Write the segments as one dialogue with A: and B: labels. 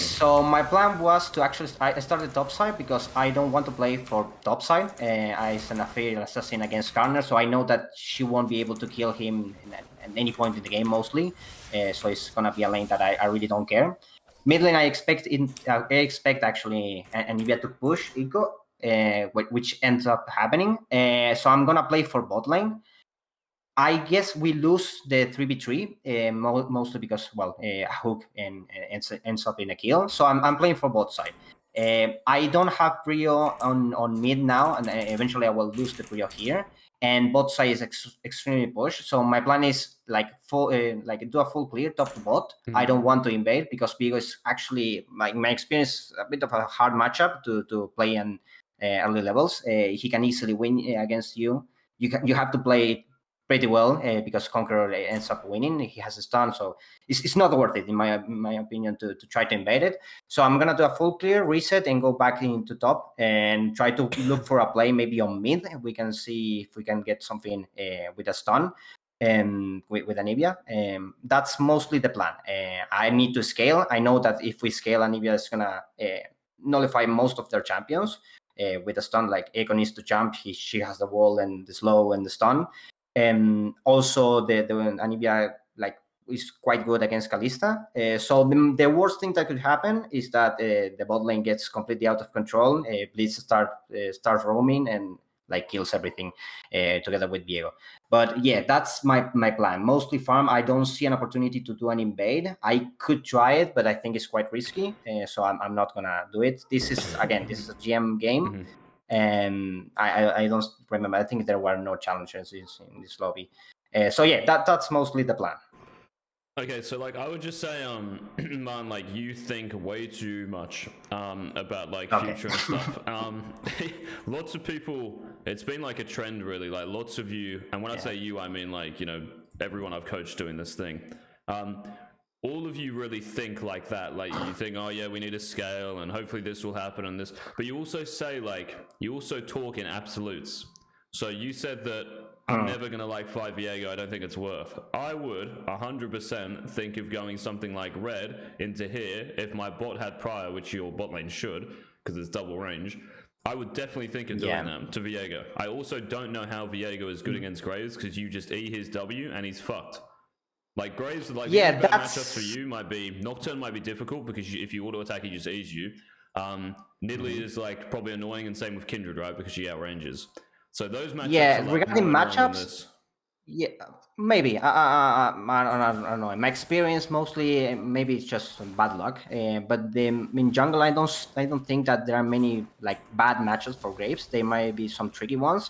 A: So my plan was to actually I started top side because I don't want to play for top side. I send a fair assassin against Garner, so I know that she won't be able to kill him at any point in the game mostly. So it's gonna be a lane that I really don't care. Mid lane, I expect actually Anivia to push Eco, which ends up happening. So I'm gonna play for bot lane. I guess we lose the 3v3 mostly because, well, a hook ends up in a kill. So I'm playing for both side. I don't have Prio on mid now, and eventually I will lose the Prio here. And both side is extremely pushed. So my plan is like do a full clear top to bot. I don't want to invade because Viego is actually, my experience, a bit of a hard matchup to play in early levels. He can easily win against you. You have to play pretty well because Conqueror ends up winning. He has a stun, so it's not worth it in my opinion to try to invade it. So I'm gonna do a full clear, reset, and go back into top and try to look for a play maybe on mid. We can see if we can get something with a stun and with Anivia. That's mostly the plan. I need to scale. I know that if we scale, Anivia is gonna nullify most of their champions. With a stun, like Echo needs to jump, she has the wall and the slow and the stun. Also the Anivia is quite good against Kalista. So the worst thing that could happen is that the bot lane gets completely out of control. Blitz starts roaming and kills everything together with Viego. But yeah, that's my plan. Mostly farm. I don't see an opportunity to do an invade. I could try it, but I think it's quite risky. So I'm not gonna do it. This is a GM game. And I don't remember. I think there were no challenges in this lobby. So yeah, that's mostly the plan.
B: Okay, so I would just say, man, you think way too much about future and stuff. Lots of people, it's been a trend really. Lots of you, and when I say you, I mean everyone I've coached doing this thing. All of you really think like that. You think, oh yeah, we need to scale, and hopefully this will happen and this. But you also say you also talk in absolutes. So you said that I'm never gonna fight Viego. I don't think it's worth. I would 100% think of going something like red into here if my bot had prior, which your bot lane should, because it's double range. I would definitely think of doing that to Viego. I also don't know how Viego is good against Graves because you just E his W and he's fucked. Graves, the only bad matchups for you might be Nocturne might be difficult because if you auto attack, he just E's you. Nidalee is probably annoying, and same with Kindred, right? Because she outranges. So those matchups.
A: Yeah, regarding matchups. Yeah, maybe. I don't know. In my experience, mostly maybe it's just bad luck. But in jungle, I don't think that there are many bad matchups for Graves. There might be some tricky ones.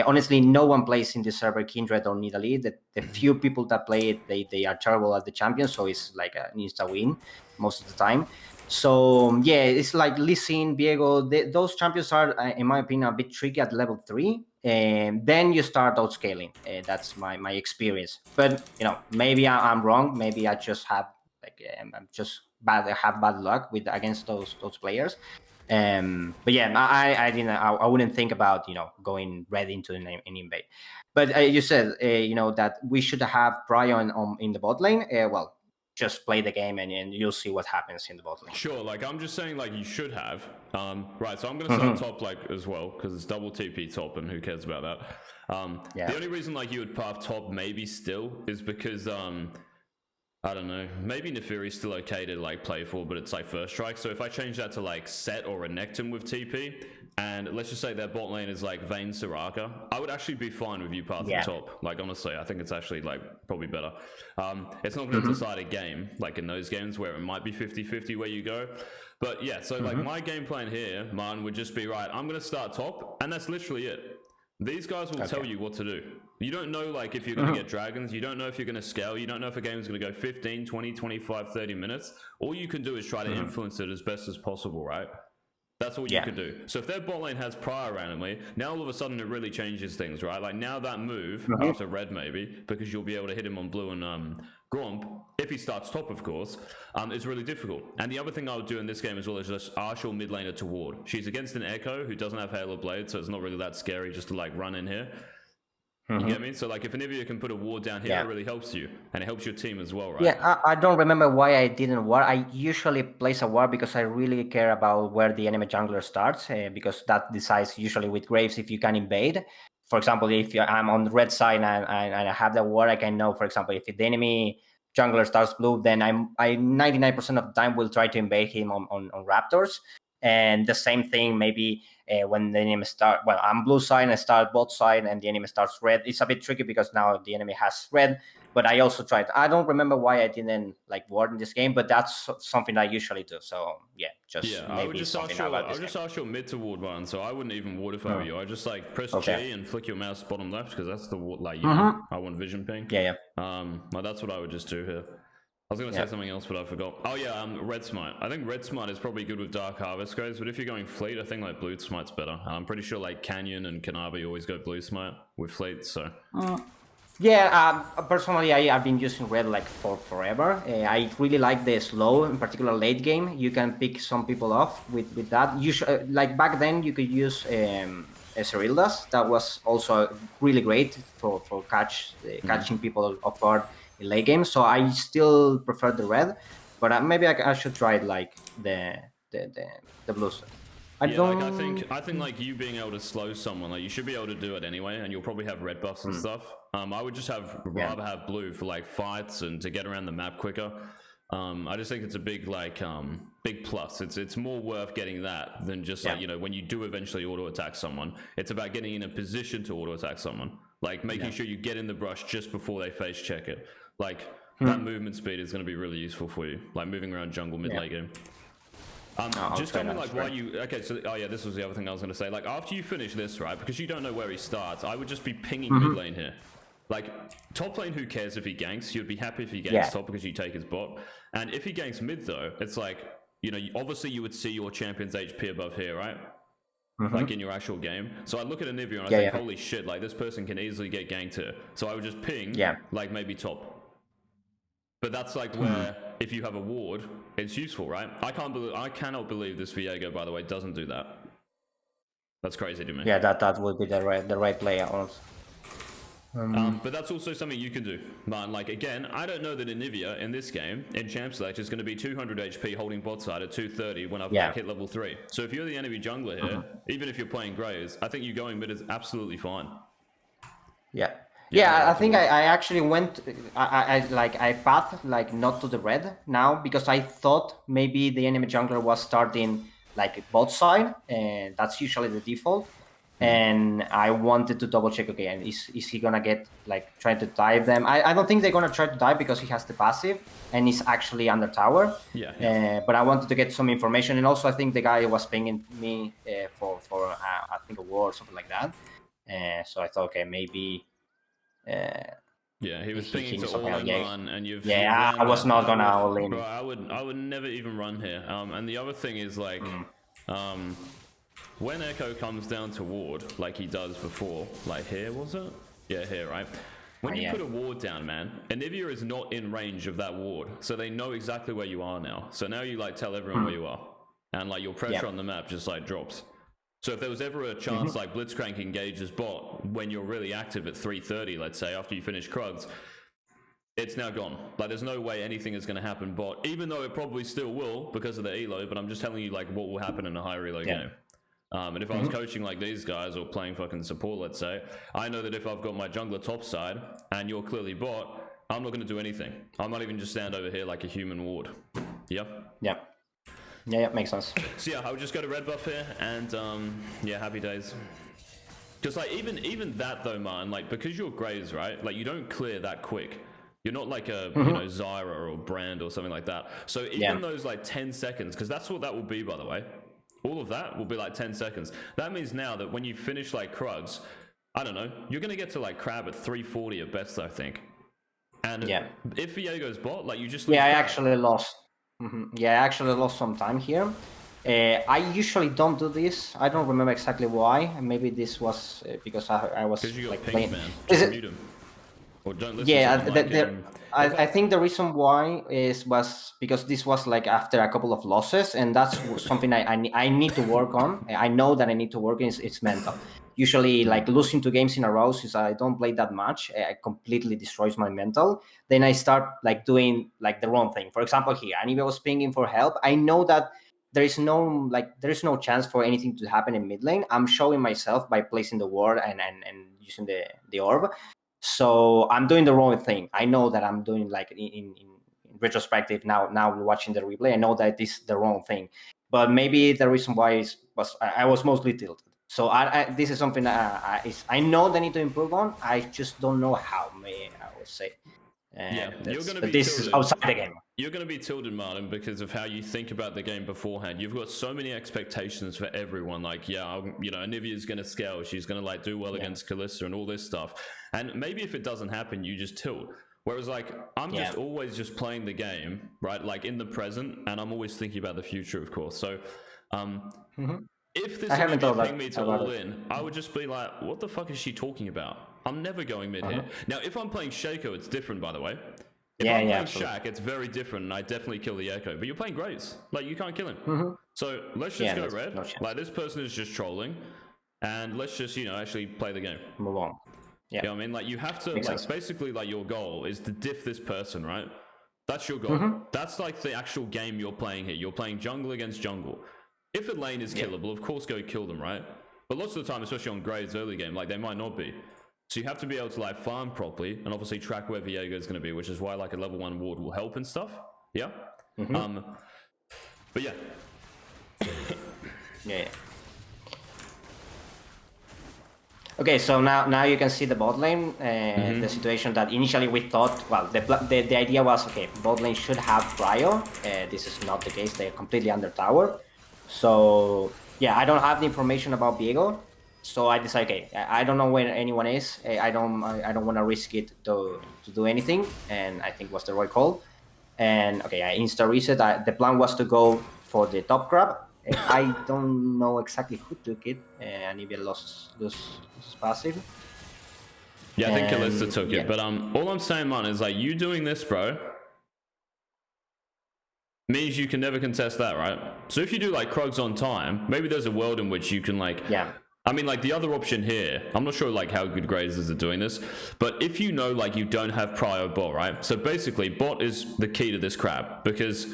A: Honestly, no one plays in this server Kindred or Nidalee. The few people that play it, they are terrible at the champion, so it's an insta win most of the time. So yeah, it's Lee Sin, Viego. Those champions are, in my opinion, a bit tricky at level 3, and then you start outscaling. That's my experience. But maybe I'm wrong. Maybe I just have I'm just bad. I have bad luck against those players. But yeah, I didn't. I wouldn't think about going red into an invade. But you said that we should have prior in the bot lane. Well, just play the game and you'll see what happens in the bot lane.
B: Sure, I'm just saying you should have. Right, so I'm gonna start top as well, because it's double TP top and who cares about that. The only reason you would path top maybe still is because I don't know, maybe Neferi's still okay to play for, but it's first strike. So if I change that to Set or Renekton with TP, and let's just say their bot lane is Vayne Soraka, I would actually be fine with you pathing top. Honestly, I think it's actually probably better. It's not going to decide a game in those games where it might be 50-50 where you go. But yeah, so my game plan here, man, would just be I'm going to start top, and that's literally it. These guys will tell you what to do. You don't know if you're going to get dragons. You don't know if you're going to scale. You don't know if a game is going to go 15, 20, 25, 30 minutes. All you can do is try to influence it as best as possible, right? That's all you can do. So if their bot lane has prior randomly, now all of a sudden it really changes things, right? Now that move, after red maybe, because you'll be able to hit him on blue and Gromp, if he starts top, of course, is really difficult. And the other thing I would do in this game as well is just Arshel mid laner to ward. She's against an Echo who doesn't have Halo Blade, so it's not really that scary just to run in here. You get me? So like if Anivia can put a ward down here, it really helps you, and it helps your team as well, right?
A: Yeah, I don't remember why I didn't ward. I usually place a ward because I really care about where the enemy jungler starts, because that decides usually with Graves if you can invade. For example, if I'm on the red side and I have the ward, I can know, for example, if the enemy jungler starts blue, then I 99% of the time will try to invade him on Raptors. And the same thing maybe when the enemy well, I'm blue side and I start bot side and the enemy starts red. It's a bit tricky because now the enemy has red. But I also tried. I don't remember why I didn't like ward in this game, but that's something I usually do. So yeah,
B: I would just ask your mid to ward one. So I wouldn't even ward if I were you. I just like press J and flick your mouse bottom left because that's the like know I want vision ping.
A: Yeah.
B: Well, that's what I would just do here. I was gonna say something else, but I forgot. Oh yeah, red smite. I think red smite is probably good with Dark Harvest guys, but if you're going fleet, I think like blue smite's better. I'm pretty sure like Canyon and Kanabi always go blue smite with fleet. So.
A: Yeah, personally, I've been using red like for forever. I really like the slow, in particular late game. You can pick some people off with that. Like back then, you could use Cerildas. That was also really great for catching people off guard in late game. So I still prefer the red, but maybe I should try like the blue.
B: I think like you being able to slow someone, like you should be able to do it anyway, and you'll probably have red buffs and stuff. I would just rather have blue for like fights and to get around the map quicker. I just think it's a big big plus. It's more worth getting that than just like when you do eventually auto attack someone. It's about getting in a position to auto attack someone, like making sure you get in the brush just before they face check it. Like that movement speed is going to be really useful for you, like moving around jungle mid late game. Just tell me like why you so this was the other thing I was going to say. Like after you finish this, right, because you don't know where he starts, I would just be pinging mid lane here. Like top lane, who cares if he ganks? You'd be happy if he ganks top because you take his bot. And if he ganks mid though, it's like obviously you would see your champion's HP above here, right? Like in your actual game. So I look at Anivia and I think, holy shit, like this person can easily get ganked here. So I would just ping like maybe top. But that's like where if you have a ward, it's useful, right? I cannot believe this Viego, by the way, doesn't do that. That's crazy to me.
A: Yeah, that would be the right play.
B: But that's also something you can do, man. Like again, I don't know that Anivia in this game in Champ Select is going to be 200 HP holding bot side at 230 when I've hit level 3. So if you're the enemy jungler here, even if you're playing Graves, I think you going mid is absolutely fine.
A: Yeah, I think I actually went. I pathed like not to the red now because I thought maybe the enemy jungler was starting like bot side, and that's usually the default. And I wanted to double check again. Is he gonna get like trying to dive them? I don't think they're gonna try to dive because he has the passive and he's actually under tower. But I wanted to get some information, and also I think the guy was pinging me for I think a war or something like that. So I thought, okay, maybe.
B: He was pinging to all in run, and you've
A: I was not gonna all in.
B: Bro, I would never even run here. And the other thing is like, when Echo comes down to ward, like he does before, like here was it? Yeah, here, right? When you put a ward down, man, Anivia is not in range of that ward, so they know exactly where you are now. So now you like tell everyone where you are, and like your pressure on the map just like drops. So if there was ever a chance like Blitzcrank engages bot when you're really active at 3:30, let's say, after you finish Krugs, it's now gone. Like there's no way anything is going to happen bot, even though it probably still will because of the elo, but I'm just telling you like what will happen in a high elo game. And if I was coaching like these guys or playing fucking support, let's say, I know that if I've got my jungler top side and you're clearly bot, I'm not going to do anything. I might even just stand over here like a human ward.
A: Yeah, makes sense.
B: So I would just go to red buff here, and happy days. Just like even that though, man, like because you're Graves, right? Like you don't clear that quick. You're not like a Zyra or Brand or something like that. So even those like 10 seconds, because that's what that will be, by the way. All of that will be like 10 seconds. That means now that when you finish like Krugs, I don't know, you're gonna get to like Crab at 340 at best, I think. And if Viego's bot, like you just
A: I actually lost. I actually lost some time here. I usually don't do this. I don't remember exactly why. Maybe this was because I was like playing. Man. Mute him. Or don't listen I think the reason why was because this was like after a couple of losses, and that's something I need to work on. I know that I need to work on. It's mental. Usually, like losing 2 games in a row, since I don't play that much, it completely destroys my mental. Then I start like doing like the wrong thing. For example, here, Anibia was pinging for help. I know that there is no chance for anything to happen in mid lane. I'm showing myself by placing the ward and using the orb. So I'm doing the wrong thing. I know that I'm doing like in retrospective now watching the replay. I know that this is the wrong thing, but maybe the reason why was I was mostly tilted. So this is something I know they need to improve on. I just don't know how. I would say.
B: Yeah, you're going to be
A: this
B: tilted.
A: Is outside the game.
B: You're going to be tilted, Martin, because of how you think about the game beforehand. You've got so many expectations for everyone. Like, Anivia's going to scale. She's going to like do well against Kalista and all this stuff. And maybe if it doesn't happen, you just tilt. Whereas, like, I'm just always just playing the game, right? Like in the present, and I'm always thinking about the future, of course. So, if this Anivia ping me to all in, I would just be like, what the fuck is she talking about? I'm never going mid here. Now, if I'm playing Shaco, it's different, by the way. If I'm playing Shaq, it's very different, and I definitely kill the Echo. But you're playing Graves. Like, you can't kill him. So, let's just go red. No, like, this person is just trolling. And let's just, actually play the game.
A: Move on. Yeah.
B: You know what I mean? Like, you have to, basically, like, your goal is to diff this person, right? That's your goal. That's, like, the actual game you're playing here. You're playing jungle against jungle. If a lane is killable, of course go kill them, right? But lots of the time, especially on Graves early game, like, they might not be. So you have to be able to like farm properly and obviously track where Viego is going to be, which is why like a level 1 ward will help and stuff. Yeah. But yeah.
A: Yeah. Okay, so now you can see the bot lane. The situation that initially we thought. Well, the idea was okay. Bot lane should have prio. This is not the case. They're completely under tower. So yeah, I don't have the information about Viego. So I decided, okay, I don't know where anyone is. I don't want to risk it to do anything, and I think was the right call. And okay, I insta reset. The plan was to go for the top grab. I don't know exactly who took it. Anivia lost passive.
B: Yeah, I think Kalista took it. But all I'm saying, man, is like you doing this, bro, means you can never contest that, right? So if you do like Krugs on time, maybe there's a world in which you can like I mean, like, the other option here, I'm not sure, like, how good Grazers are doing this, but if you know, like, you don't have prio bot, right? So, basically, bot is the key to this crap, because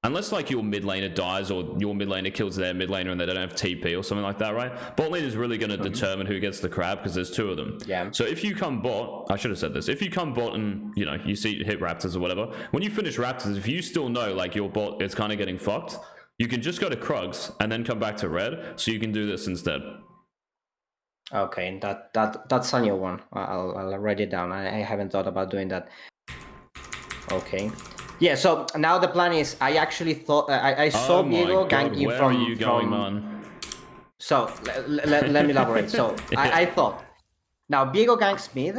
B: unless, like, your mid laner dies or your mid laner kills their mid laner and they don't have TP or something like that, right? Bot lane is really going to determine who gets the crab, because there's 2 of them.
A: Yeah.
B: So, if you come bot, I should have said this, if you come bot and, you see hit Raptors or whatever, when you finish Raptors, if you still know, like, your bot is kind of getting fucked, you can just go to Krugs and then come back to red, so you can do this instead.
A: Okay, that's a new one. I'll write it down. I haven't thought about doing that. Okay. Yeah, so now the plan is, I actually thought, I saw Viego ganking
B: where
A: from...
B: Where are you going, man?
A: So, let me elaborate. So, I thought, now Viego ganks mid.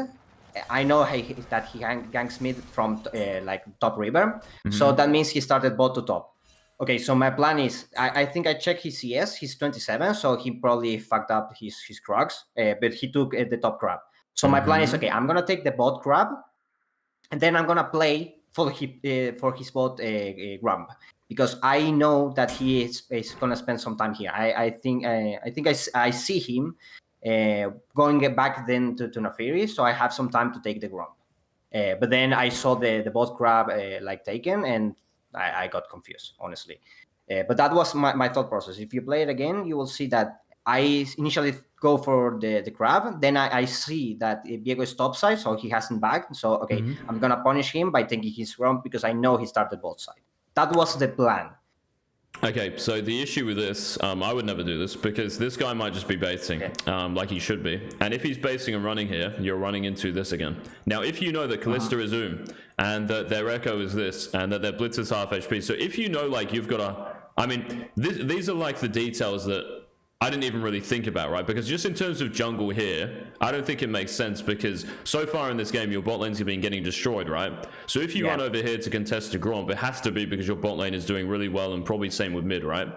A: I know that he ganks mid from, like, top river. So that means he started bot to top. Okay, so my plan is, I think I checked his CS, he's 27, so he probably fucked up his Krugs, but he took the top grab. So my plan is, okay, I'm going to take the bot grab, and then I'm going to play for his bot grab, because I know that he is going to spend some time here. I think I see him going back then to Nafiri, so I have some time to take the grab. But then I saw the bot grab like taken, and I got confused, honestly. But that was my thought process. If you play it again, you will see that I initially go for the grab. Then I see that Viego is topside, so he hasn't backed. So, okay, I'm going to punish him by taking his roam because I know he started both side. That was the plan.
B: Okay, so the issue with this, I would never do this because this guy might just be basing, like he should be. And if he's basing and running here, you're running into this again. Now, if you know that Kalista is and that their Echo is this, and that their Blitz is half HP, so if you know, like, you've got a... I mean, these are, like, the details that I didn't even really think about, right? Because just in terms of jungle here, I don't think it makes sense because so far in this game, your bot lanes have been getting destroyed, right? So if you run over here to contest a Gromp, it has to be because your bot lane is doing really well and probably same with mid, right?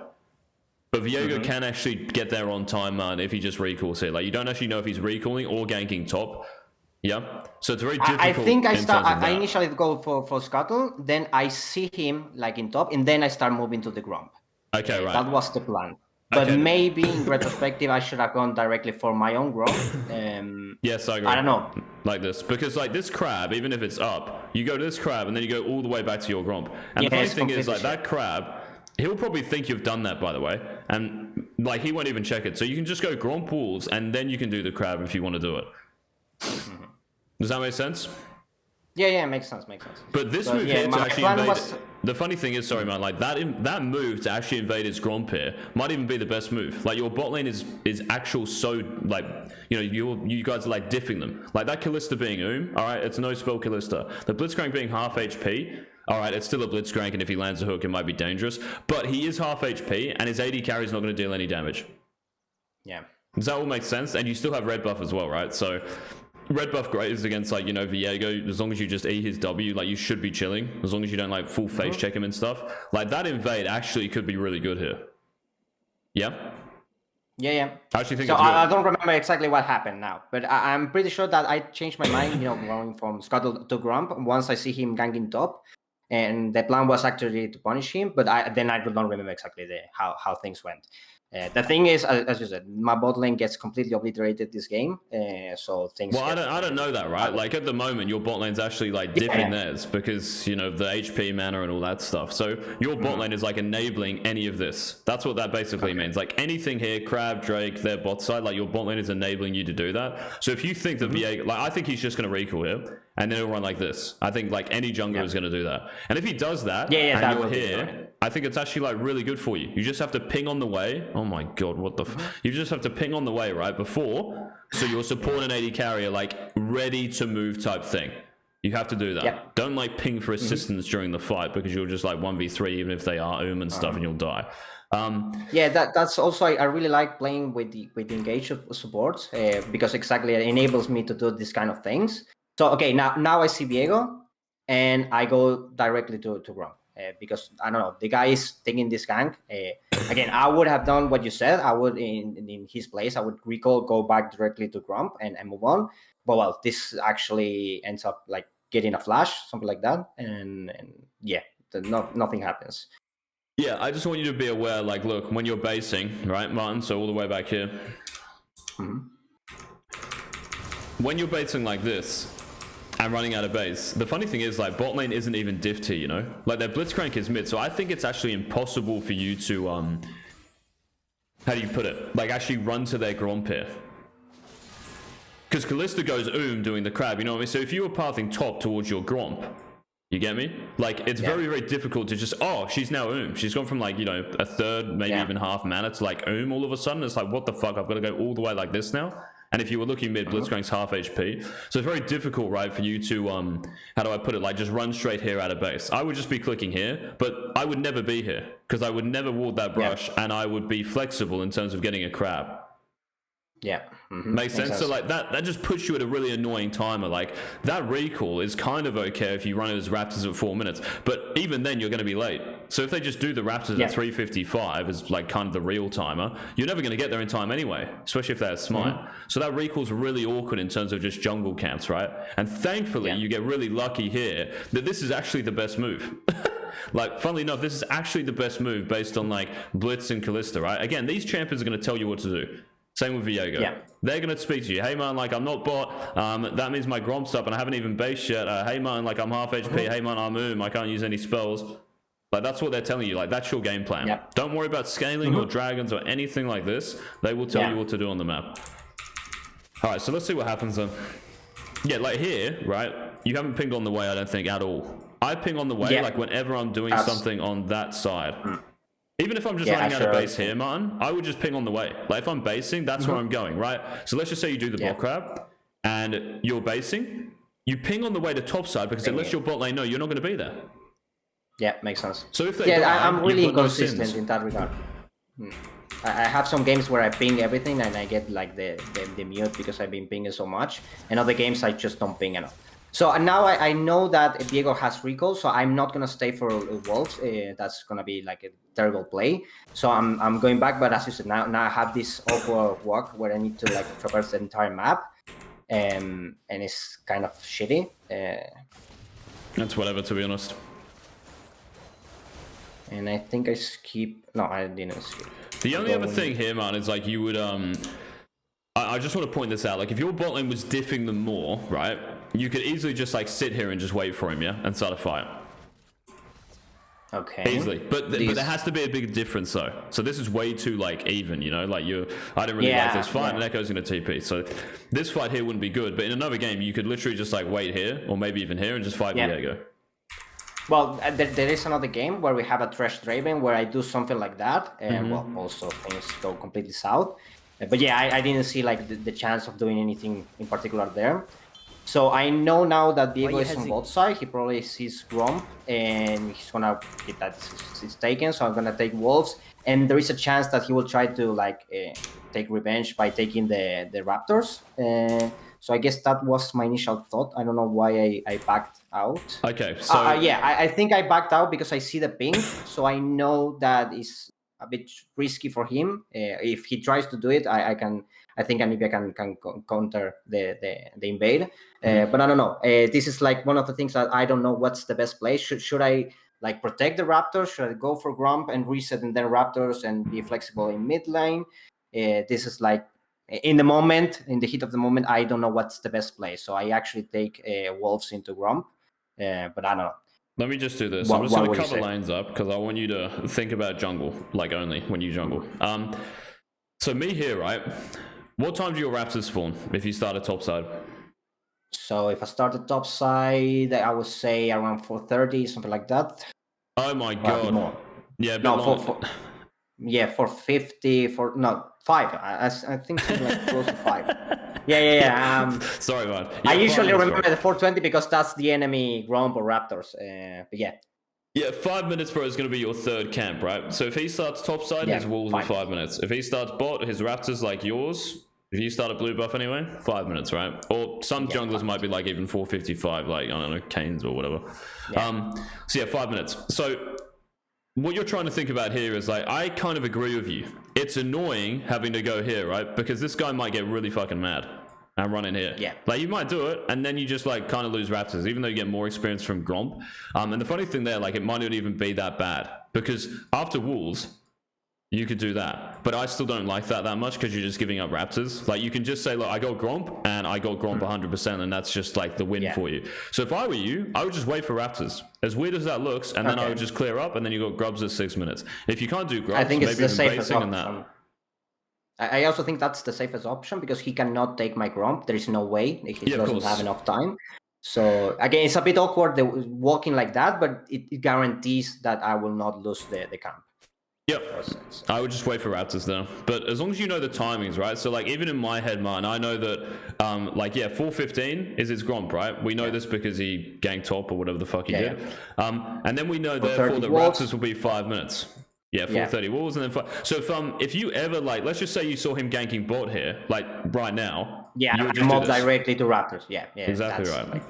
B: But Viego can actually get there on time, man, if he just recalls here. Like, you don't actually know if he's recalling or ganking top. Yeah, so it's very difficult.
A: I think I initially go for Scuttle, then I see him like in top, and then I start moving to the Gromp.
B: Okay, right.
A: That was the plan. But maybe in retrospective, I should have gone directly for my own growth.
B: Yes, I agree.
A: I don't know.
B: Like this, because like this crab, even if it's up, you go to this crab and then you go all the way back to your gromp. And the funny thing is, like that crab, he'll probably think you've done that, by the way, and like he won't even check it. So you can just go gromp walls and then you can do the crab if you want to do it. Does that make sense?
A: Yeah, makes sense.
B: But this move here to actually invade... The funny thing is, sorry man, like that move to actually invade his gromp here might even be the best move. Like your bot lane is actual so, like, you know, you guys are like diffing them. Like that Kalista being alright, it's no spell Kalista. The Blitzcrank being half HP, alright, it's still a Blitzcrank, and if he lands a hook it might be dangerous. But he is half HP, and his AD carry is not going to deal any damage.
A: Yeah.
B: Does that all make sense? And you still have red buff as well, right? So... red buff great is against, like, you know, Viego. As long as you just E his W, like, you should be chilling. As long as you don't, like, full face check him and stuff. Like, that invade actually could be really good here. Yeah?
A: Yeah.
B: I actually think
A: so I don't remember exactly what happened now. But I'm pretty sure that I changed my mind, you know, going from Scuttle to Grump once I see him ganking top. And the plan was actually to punish him. But then I do not remember exactly how things went. The thing is, as you said, my bot lane gets completely obliterated this game, so things.
B: Well, I don't know that, right? Like at the moment, your bot lane's actually like dipping theirs because, you know, the HP mana and all that stuff. So your bot lane is like enabling any of this. That's what that basically means. Like anything here, Crab, Drake, their bot side, like your bot lane is enabling you to do that. So if you think that Viego, like I think he's just going to recall here. And then he'll run like this. I think like any jungler is going to do that. And if he does that, and you're here, I think it's actually like really good for you. You just have to ping on the way. Oh my god, what the you just have to ping on the way, right? Before, so your support and AD carrier like ready to move type thing. You have to do that. Don't like ping for assistance during the fight, because you'll just like 1v3 even if they are and stuff, and you'll die.
A: That's also, I really like playing with the engaged supports, because exactly it enables me to do these kind of things. So okay, now I see Viego, and I go directly to Grump, because I don't know, the guy is taking this gank. Again, I would have done what you said. I would in his place, I would recall, go back directly to Grump and move on. But well, this actually ends up like getting a flash, something like that, and yeah, nothing happens.
B: Yeah, I just want you to be aware. Like, look, when you're basing, right, Martin? So all the way back here. When you're basing like this. And running out of base. The funny thing is, like, bot lane isn't even diff tier, you know? Like, their Blitzcrank is mid, so I think it's actually impossible for you to, how do you put it? Like, actually run to their Gromp here. Because Kalista goes doing the crab, you know what I mean? So if you were pathing top towards your Gromp, you get me? Like, it's very, very difficult to just, she's now She's gone from, like, you know, a third, maybe even half mana to, like, all of a sudden. It's like, what the fuck? I've got to go all the way like this now? And if you were looking mid, Blitzcrank's half HP. So it's very difficult, right, for you to, how do I put it, like just run straight here out of base. I would just be clicking here, but I would never be here because I would never ward that brush, and I would be flexible in terms of getting a crab. Makes sense. So like that just puts you at a really annoying timer. Like that recall is kind of okay if you run it as Raptors at 4 minutes, but even then you're going to be late. So if they just do the Raptors at 3:55 as like kind of the real timer, you're never going to get there in time anyway, especially if they're smite. So that recall's really awkward in terms of just jungle camps, right? And thankfully you get really lucky here that this is actually the best move. Like, funnily enough, this is actually the best move based on like Blitz and Kalista, right? Again, these champions are going to tell you what to do. Same with Viego. They're going to speak to you. Hey, man, like, I'm not bot. That means my Gromp's up and I haven't even based yet. Hey, man, like, I'm half HP. Hey, man, I'm I can't use any spells. Like, that's what they're telling you. Like, that's your game plan. Don't worry about scaling or dragons or anything like this. They will tell you what to do on the map. All right, so let's see what happens then. Yeah, like here, right? You haven't pinged on the way, I don't think, at all. I ping on the way, like, whenever I'm doing something on that side. Even if I'm just running out of base here, Martin, I would just ping on the way. Like, if I'm basing, that's where I'm going, right? So let's just say you do the bot crab, and you're basing. You ping on the way to top side, because it lets your bot lane know you're not going to be there. Yeah,
A: makes sense.
B: So if they die,
A: I'm really inconsistent in that regard. I have some games where I ping everything, and I get, like, the mute because I've been pinging so much. And other games, I just don't ping enough. So now I know that Viego has recall, so I'm not gonna stay for Wolves. That's gonna be like a terrible play. So I'm going back, but as you said, now I have this awkward walk where I need to like traverse the entire map, and it's kind of shitty.
B: That's whatever, to be honest.
A: And I think I skip. No, I didn't skip.
B: The only other thing here, man, is like you would I just want to point this out. Like if your bot lane was diffing them more, right? You could easily just like sit here and just wait for him, yeah, and start a fight.
A: Okay.
B: Easily, but there has to be a big difference though. So this is way too like even, you know. Like I don't really like this fight, and Echo's gonna TP. So this fight here wouldn't be good. But in another game, you could literally just like wait here, or maybe even here, and just fight Viego.
A: Well, there is another game where we have a Thresh Draven where I do something like that, and well, also things go completely south. But yeah, I didn't see like the chance of doing anything in particular there. So I know now that Viego is on both sides. He probably sees Gromp, and he's gonna get that it's taken. So I'm gonna take Wolves, and there is a chance that he will try to like take revenge by taking the Raptors. So I guess that was my initial thought. I don't know why I backed out.
B: Okay, so
A: yeah, I think I backed out because I see the ping, so I know that is a bit risky for him. If he tries to do it, I think Anivia can counter the invade. But I don't know. This is like one of the things that I don't know what's the best play. Should I like protect the Raptors? Should I go for Grump and reset and then Raptors and be flexible in mid lane? This is like in the heat of the moment, I don't know what's the best play. So I actually take Wolves into Grump. But I don't know.
B: Let me just do this. I'm just going to cover lanes up because I want you to think about jungle, like only when you jungle. So me here, right? What time do your Raptors spawn if you start at top side?
A: So if I start at top side, I would say around 4:30, something like that.
B: Oh my god! More. Yeah,
A: no, 4:50, 5. I think something like close to 5. Yeah.
B: Sorry, man.
A: I usually remember the 4:20 because that's the enemy Gromp or Raptors. But yeah.
B: Yeah, 5 minutes, bro, is going to be your third camp, right? So if he starts top side, his Wolves are 5 minutes. If he starts bot, his Raptors like yours. If you start a blue buff anyway, 5 minutes, right? Or some junglers might be like even 4:55, like I don't know, Canes or whatever. Yeah. So yeah, 5 minutes. So what you're trying to think about here is like, I kind of agree with you. It's annoying having to go here, right? Because this guy might get really fucking mad and run in here.
A: Yeah.
B: Like you might do it, and then you just like kind of lose Raptors, even though you get more experience from Gromp. And the funny thing there, like it might not even be that bad because after Wolves, you could do that. But I still don't like that much because you're just giving up Raptors. Like you can just say, look, I got Gromp and I got Gromp 100%, and that's just like the win for you. So if I were you, I would just wait for Raptors. As weird as that looks, and then I would just clear up, and then you got Grubs at 6 minutes. If you can't do Grubs,
A: I think it's the safest option.
B: That.
A: I also think that's the safest option because he cannot take my Gromp. There is no way. He doesn't have enough time. So again, it's a bit awkward walking like that, but it guarantees that I will not lose the camp.
B: Yep, I would just wait for Raptors though. But as long as you know the timings, right? So like even in my head, man, I know that 4:15 is his Gromp, right? We know this because he ganked top or whatever the fuck he did. And then we know therefore the Raptors will be 5 minutes. Yeah, 4:30 Wolves and then 5. So if you ever like, let's just say you saw him ganking bot here, like right now.
A: Yeah, you would just mob directly to Raptors. Yeah,
B: exactly right.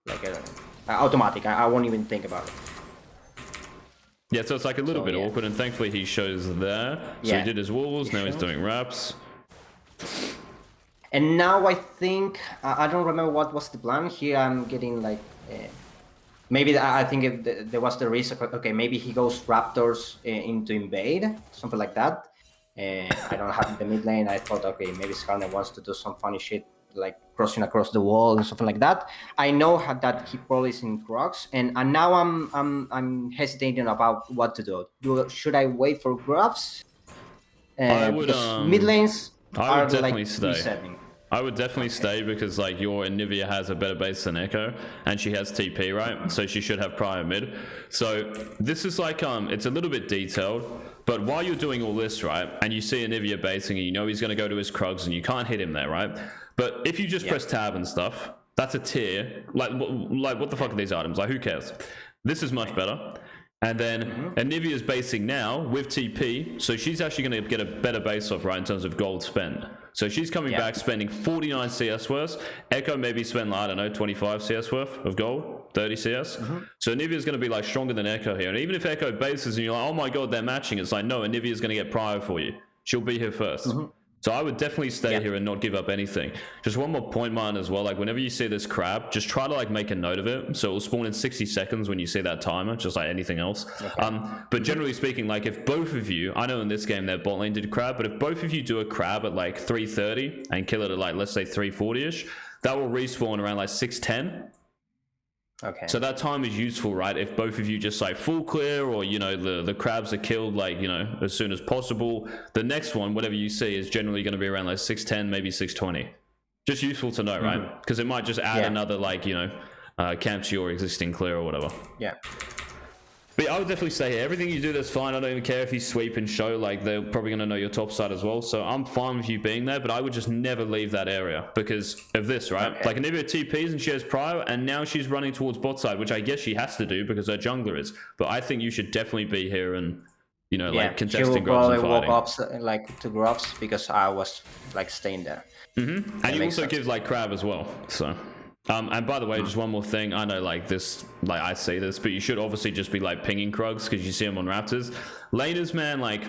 A: Like automatic. I won't even think about it.
B: Yeah, so it's like a little bit awkward, and thankfully he shows there. So he did his Wolves, now he's doing Raps.
A: And now I think, I don't remember what was the plan here. I'm getting like, maybe I think there was the risk, okay, maybe he goes Raptors into invade, something like that. I don't have the mid lane. I thought, okay, maybe Skarner wants to do some funny shit, like crossing across the wall and something like that. I know that he probably is in Crocs, and now I'm hesitating about what to do. Should I wait for Grubs?
B: I would.
A: Mid lanes
B: I would definitely stay. I would definitely stay because like your Anivia has a better base than Echo, and she has TP, right? So she should have prior mid. So this is like it's a little bit detailed, but while you're doing all this, right, and you see Anivia basing, and you know he's going to go to his Krugs, and you can't hit him there, right? But if you just press tab and stuff, that's a tier. Like what the fuck are these items? Like who cares? This is much better. And then Anivia's basing now with TP, so she's actually going to get a better base off, right, in terms of gold spend. So she's coming back spending 49 CS worth. Echo maybe spend, I don't know, 25 CS worth of gold, 30 CS. So Anivia's going to be like stronger than Echo here. And even if Echo bases and you're like, oh my god, they're matching, it's like, no, Anivia's going to get prio for you. She'll be here first. So I would definitely stay here and not give up anything. Just one more point, Martin, as well. Like, whenever you see this crab, just try to like make a note of it. So it will spawn in 60 seconds when you see that timer, just like anything else. Okay. But generally speaking, like if both of you, I know in this game their bot lane did crab, but if both of you do a crab at like 3:30 and kill it at like, let's say 3:40ish, that will respawn around like 6:10.
A: Okay.
B: So that time is useful, right? If both of you just like full clear, or you know the crabs are killed like, you know, as soon as possible, the next one, whatever you see, is generally going to be around like 6:10, maybe 6:20. Just useful to know, right? Because it might just add another like, you know, camp to your existing clear or whatever.
A: Yeah.
B: But I would definitely say here, everything you do, that's fine. I don't even care if you sweep and show, like they're probably going to know your top side as well. So I'm fine with you being there, but I would just never leave that area because of this, right? Okay. Like Anivia TPs and she has prio, and now she's running towards bot side, which I guess she has to do because her jungler is. But I think you should definitely be here and, you know, like contesting grubs and fighting.
A: She will probably walk up like to grubs because I was like staying there.
B: And you also give like crab as well, so... and by the way, just one more thing. I know like this, like I say this, but you should obviously just be like pinging Krugs because you see them on Raptors. Laners, man, like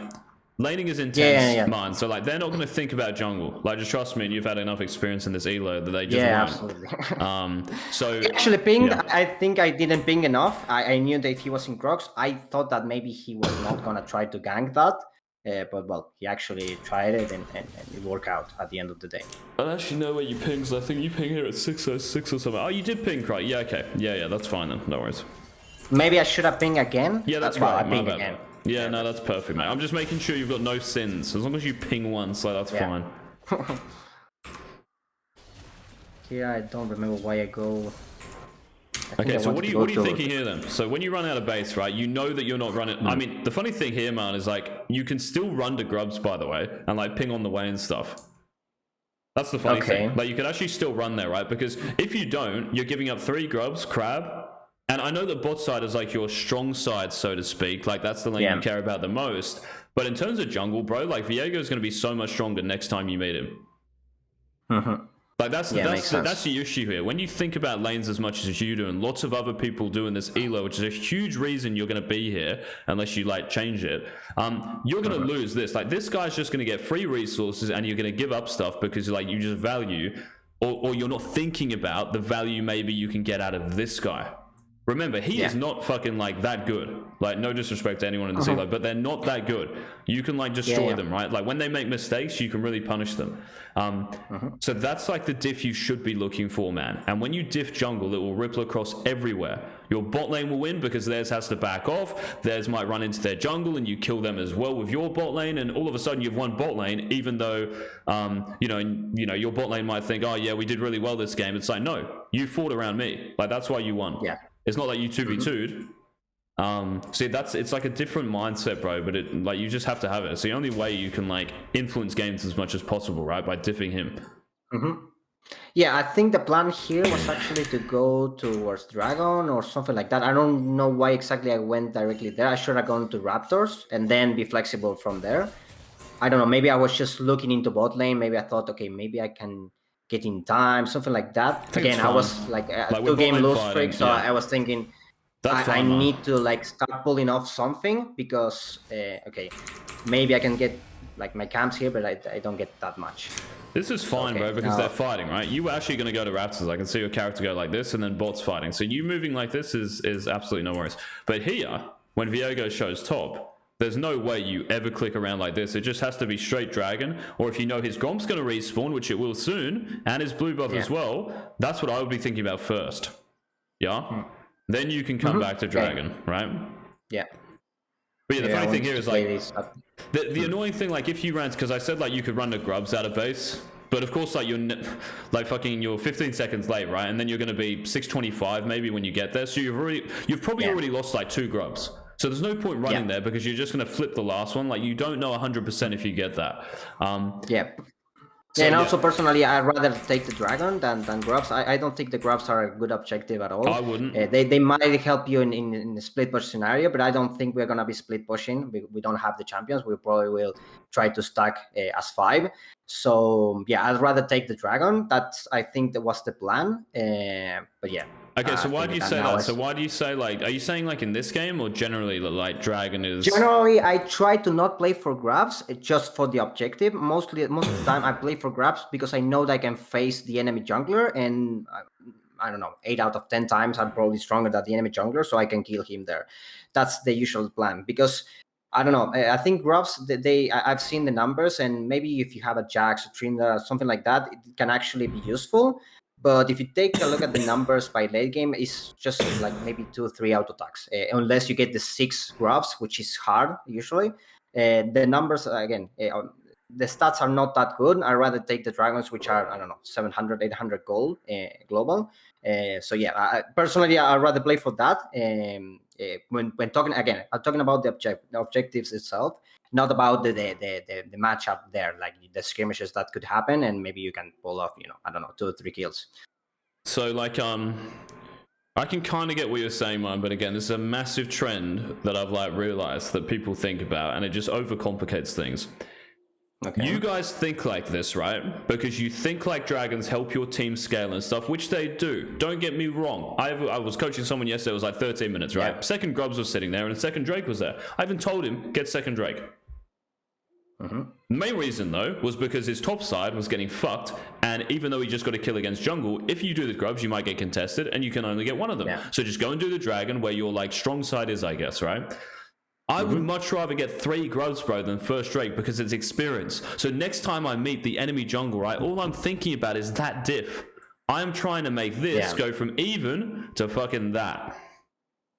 B: laning is intense, man. So like they're not going to think about jungle. Like just trust me, and you've had enough experience in this elo that they just won't.
A: Absolutely.
B: So
A: actually pinged. I think I didn't ping enough. I knew that he was in Krugs. I thought that maybe he was not going to try to gank that. But well, he actually tried it and it worked out at the end of the day.
B: I don't actually know where you ping, so I think you ping here at 606 or something. Oh, you did ping, right? Yeah, okay. Yeah, that's fine then. No worries.
A: Maybe I should have pinged again.
B: Yeah, that's right. I pinged again. Yeah, no, that's perfect, mate. I'm just making sure you've got no sins. As long as you ping once, like, that's fine.
A: Here, I don't remember why I go...
B: Okay, so what are you thinking here then? So when you run out of base, right, you know that you're not running... I mean, the funny thing here, man, is like, you can still run to grubs, by the way, and like ping on the way and stuff. That's the funny thing. Like, you can actually still run there, right? Because if you don't, you're giving up 3 grubs, crab, and I know that bot side is like your strong side, so to speak. Like, that's the lane you care about the most. But in terms of jungle, bro, like, Viego is going to be so much stronger next time you meet him. Like that's the issue here. When you think about lanes as much as you do, and lots of other people do in this elo, which is a huge reason you're going to be here, unless you like change it, you're going to lose this. Like this guy's just going to get free resources, and you're going to give up stuff because like you just value, or you're not thinking about the value maybe you can get out of this guy. Remember, he is not fucking like that good. Like, no disrespect to anyone in this elo, but they're not that good. You can like destroy them, right? Like when they make mistakes, you can really punish them. So that's like the diff you should be looking for, man. And when you diff jungle, it will ripple across everywhere. Your bot lane will win because theirs has to back off. Theirs might run into their jungle and you kill them as well with your bot lane. And all of a sudden you've won bot lane, even though, you know, your bot lane might think, oh yeah, we did really well this game. It's like, no, you fought around me. Like that's why you won.
A: Yeah.
B: It's not like you 2v2'd. See, it's like a different mindset, bro, but it like you just have to have it. It's the only way you can like influence games as much as possible, right? By diffing him.
A: Yeah, I think the plan here was actually to go towards Dragon or something like that. I don't know why exactly I went directly there. I should have gone to Raptors and then be flexible from there. I don't know, maybe I was just looking into bot lane. Maybe I thought, okay, maybe I can get in time, something like that. Again, I was like a 2-game lose streak, so I was thinking I need to like start pulling off something because okay, maybe I can get like my camps here, but I don't get that much.
B: This is fine, bro, because they're fighting, right? You were actually going to go to Raptors. I can see your character go like this, and then bot's fighting. So you moving like this is absolutely no worries. But here, when Viego shows top, there's no way you ever click around like this. It just has to be straight dragon. Or if you know his Gromp's going to respawn, which it will soon, and his blue buff as well, that's what I would be thinking about first. Yeah? Then you can come back to dragon, right?
A: Yeah.
B: But yeah, the funny thing here is like, the annoying thing, like if you ran, because I said like you could run the grubs out of base, but of course like you're 15 seconds late, right? And then you're going to be 625 maybe when you get there. So you've probably already lost like 2 grubs. So there's no point running there because you're just going to flip the last one. Like you don't know 100% if you get that. So,
A: and also personally, I'd rather take the dragon than grubs. I don't think the grubs are a good objective at all.
B: I wouldn't.
A: They might help you in the split push scenario, but I don't think we're gonna be split pushing. We don't have the champions. We probably will try to stack as 5. So yeah, I'd rather take the dragon. I think that was the plan. But yeah.
B: Okay, so why do you say that? So why do you say, like, are you saying like in this game or generally like Dragon is?
A: Generally, I try to not play for grabs, just for the objective. Most of the time, I play for grabs because I know that I can face the enemy jungler, and I don't know, 8 out of 10 times I'm probably stronger than the enemy jungler, so I can kill him there. That's the usual plan because. I don't know. I think grabs. I've seen the numbers, and maybe if you have a Jax, a Trinda, something like that, it can actually be useful. But if you take a look at the numbers by late game, it's just like maybe 2 or 3 auto attacks, unless you get the 6 grabs, which is hard usually. The numbers again, the stats are not that good. I rather take the dragons, which are, I don't know, 700, 800 gold global. So yeah, personally, I'd rather play for that. When talking again, I'm talking about the objectives itself, not about the matchup there, like the skirmishes that could happen, and maybe you can pull off, I don't know, 2 or 3 kills.
B: So like I can kind of get what you're saying, man, but again, this is a massive trend that I've like realized that people think about, and it just overcomplicates things. Okay. You guys think like this, right? Because you think like dragons help your team scale and stuff, which they do. Don't get me wrong. I was coaching someone yesterday. It was like 13 minutes, right? Yeah. Second Grubs was sitting there, and second Drake was there. I even told him, get second Drake. The main reason, though, was because his top side was getting fucked, and even though he just got a kill against jungle, if you do the grubs, you might get contested, and you can only get one of them. Yeah. So just go and do the dragon where your like strong side is, I guess, right? I would much rather get 3 grubs, bro, than first Drake because it's experience. So next time I meet the enemy jungle, right, all I'm thinking about is that diff. I'm trying to make this go from even to fucking that.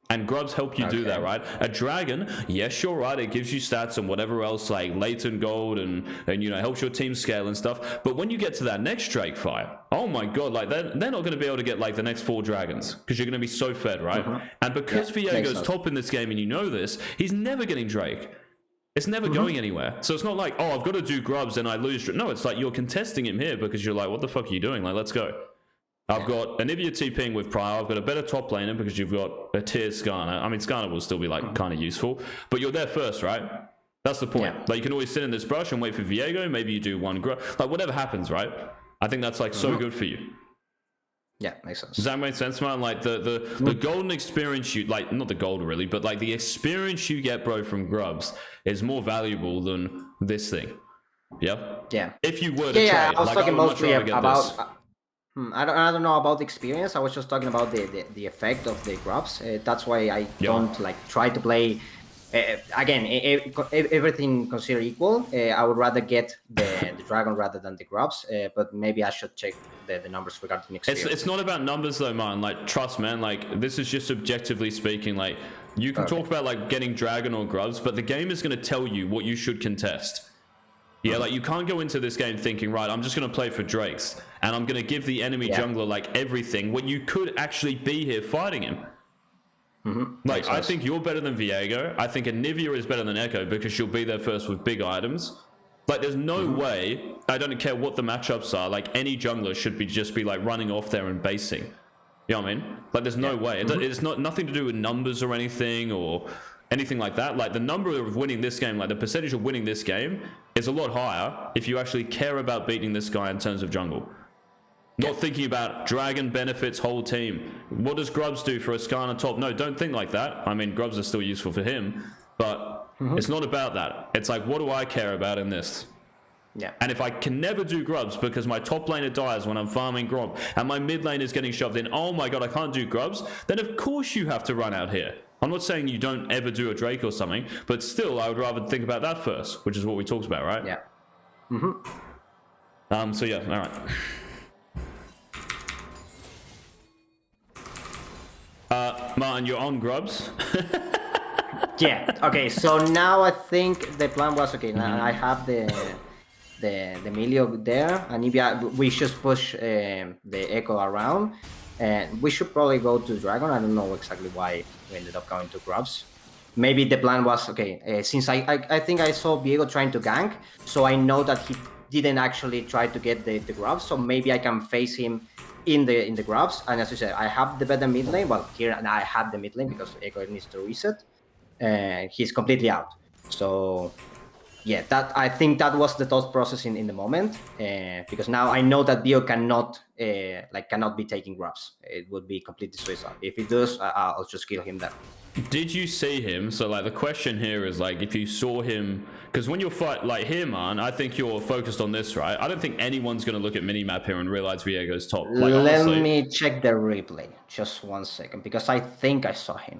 B: And grubs help you do that, right? A dragon, yes, you're right. It gives you stats and whatever else, like latent gold and helps your team scale and stuff. But when you get to that next Drake fight, oh my god, like they're not going to be able to get like the next 4 dragons because you're going to be so fed, right? And because Viego's top in this game and you know this, he's never getting Drake. It's never going anywhere. So it's not like, oh, I've got to do grubs and I lose. No, it's like you're contesting him here because you're like, what the fuck are you doing? Like, let's go. I've got Anivia TPing with Prior. I've got a better top laner because you've got a tier Skarner. I mean, Skarner will still be like kind of useful, but you're there first, right? That's the point. Like you can always sit in this brush and wait for Viego. Maybe you do one grub. Like whatever happens, right? I think that's like so good for you.
A: Yeah, makes sense.
B: Does that make sense, man? Like the golden experience you like, not the gold really, but like the experience you get, bro, from grubs is more valuable than this thing. Yeah. Yeah. If you were to trade,
A: I was talking mostly about. I don't know about the experience. I was just talking about the effect of the grubs. That's why I don't like try to play. Again, everything considered equal, I would rather get the dragon rather than the grubs. But maybe I should check the numbers regarding experience.
B: It's not about numbers though, man. Like trust, man. Like this is just objectively speaking. Like you can talk about like getting dragon or grubs, but the game is going to tell you what you should contest. Yeah, like you can't go into this game thinking, right, I'm just going to play for Drakes and I'm going to give the enemy jungler like everything when you could actually be here fighting him. Like, I think you're better than Viego. I think Anivia is better than Echo because she'll be there first with big items. Like, there's no way, I don't care what the matchups are, like any jungler should just be like running off there and basing. You know what I mean? Like, there's no way. It's nothing to do with numbers or anything or anything like that. Like the number of winning this game, like the percentage of winning this game is a lot higher if you actually care about beating this guy in terms of jungle. Not thinking about dragon benefits whole team. What does grubs do for a Skarner top? No, don't think like that. I mean, grubs are still useful for him, but it's not about that. It's like, what do I care about in this? Yeah. And if I can never do grubs because my top laner dies when I'm farming grub and my mid lane is getting shoved in, oh my god, I can't do grubs, then of course you have to run out here. I'm not saying you don't ever do a Drake or something, but still, I would rather think about that first, which is what we talked about, right? Yeah. So yeah, all right. Martin, you're on grubs.
A: Yeah. Okay. So now I think the plan was okay. Now I have the Emilio there, and we should push the Echo around. And we should probably go to Dragon. I don't know exactly why we ended up going to grubs. Maybe the plan was, okay, since I think I saw Viego trying to gank, so I know that he didn't actually try to get the grubs, so maybe I can face him in the grubs. And as you said, I have the better mid lane. Well, here I have the mid lane because Echo needs to reset. He's completely out. So yeah, that I think that was the thought process in the moment, because now I know that Viego cannot be taking grabs. It would be completely suicide. If he does, I'll just kill him there.
B: Did you see him? So like the question here is like if you saw him, because when you're fight like here, man, I think you're focused on this, right? I don't think anyone's gonna look at minimap here and realize Viego's top. Like,
A: Let
B: honestly,
A: me check the replay. Just 1 second, because I think I saw him.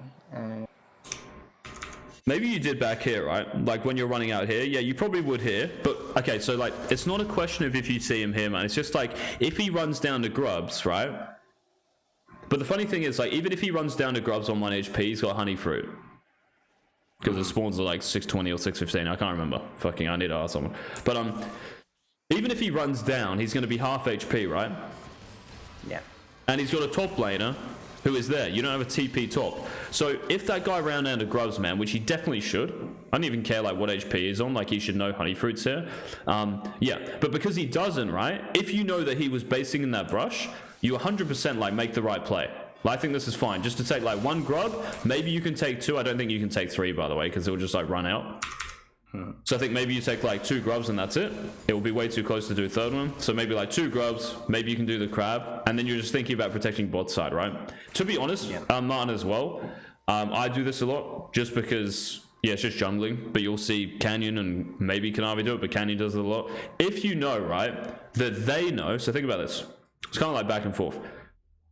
B: maybe you did back here, right? Like when you're running out here, yeah, you probably would here. But okay, so like it's not a question of if you see him here, man. It's just like if he runs down to grubs, right? But the funny thing is, like, even if he runs down to grubs on 1 HP, he's got honey fruit. Because the spawns are like 620 or 615. I can't remember. Fucking, I need to ask someone. But even if he runs down, he's going to be half HP, right?
A: Yeah.
B: And he's got a top laner who is there. You don't have a TP top. So if that guy ran down to grubs, man, which he definitely should. I don't even care like what HP he's on. Like he should know honey fruits here. Yeah, but because he doesn't, right? If you know that he was basing in that brush, you 100% like make the right play. Like, I think this is fine. Just to take like 1 grub, maybe you can take 2. I don't think you can take 3, by the way, because it will just like run out. So I think maybe you take like 2 grubs and that's it. It will be way too close to do a 3rd one. So maybe like 2 grubs, maybe you can do the crab, and then you're just thinking about protecting bot side, right? To be honest, Martin as well, I do this a lot just because, yeah, it's just jungling, but you'll see Canyon and maybe Kanavi do it, but Canyon does it a lot. If you know, right, that they know, so think about this. It's kind of like back and forth.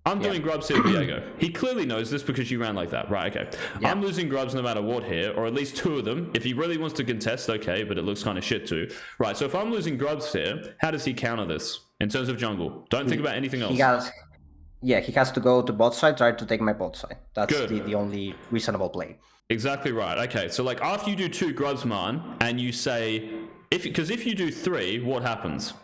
B: I'm doing grubs here, Viego. He clearly knows this because you ran like that. Right, okay. Yeah. I'm losing grubs no matter what here, or at least 2 of them. If he really wants to contest, okay, but it looks kind of shit too. Right, so if I'm losing grubs here, how does he counter this in terms of jungle? Don't think about anything else.
A: He has to go to bot side, try to take my bot side. That's the only reasonable play.
B: Exactly right. Okay, so like after you do 2 grubs, man, and you say, because if you do 3, what happens?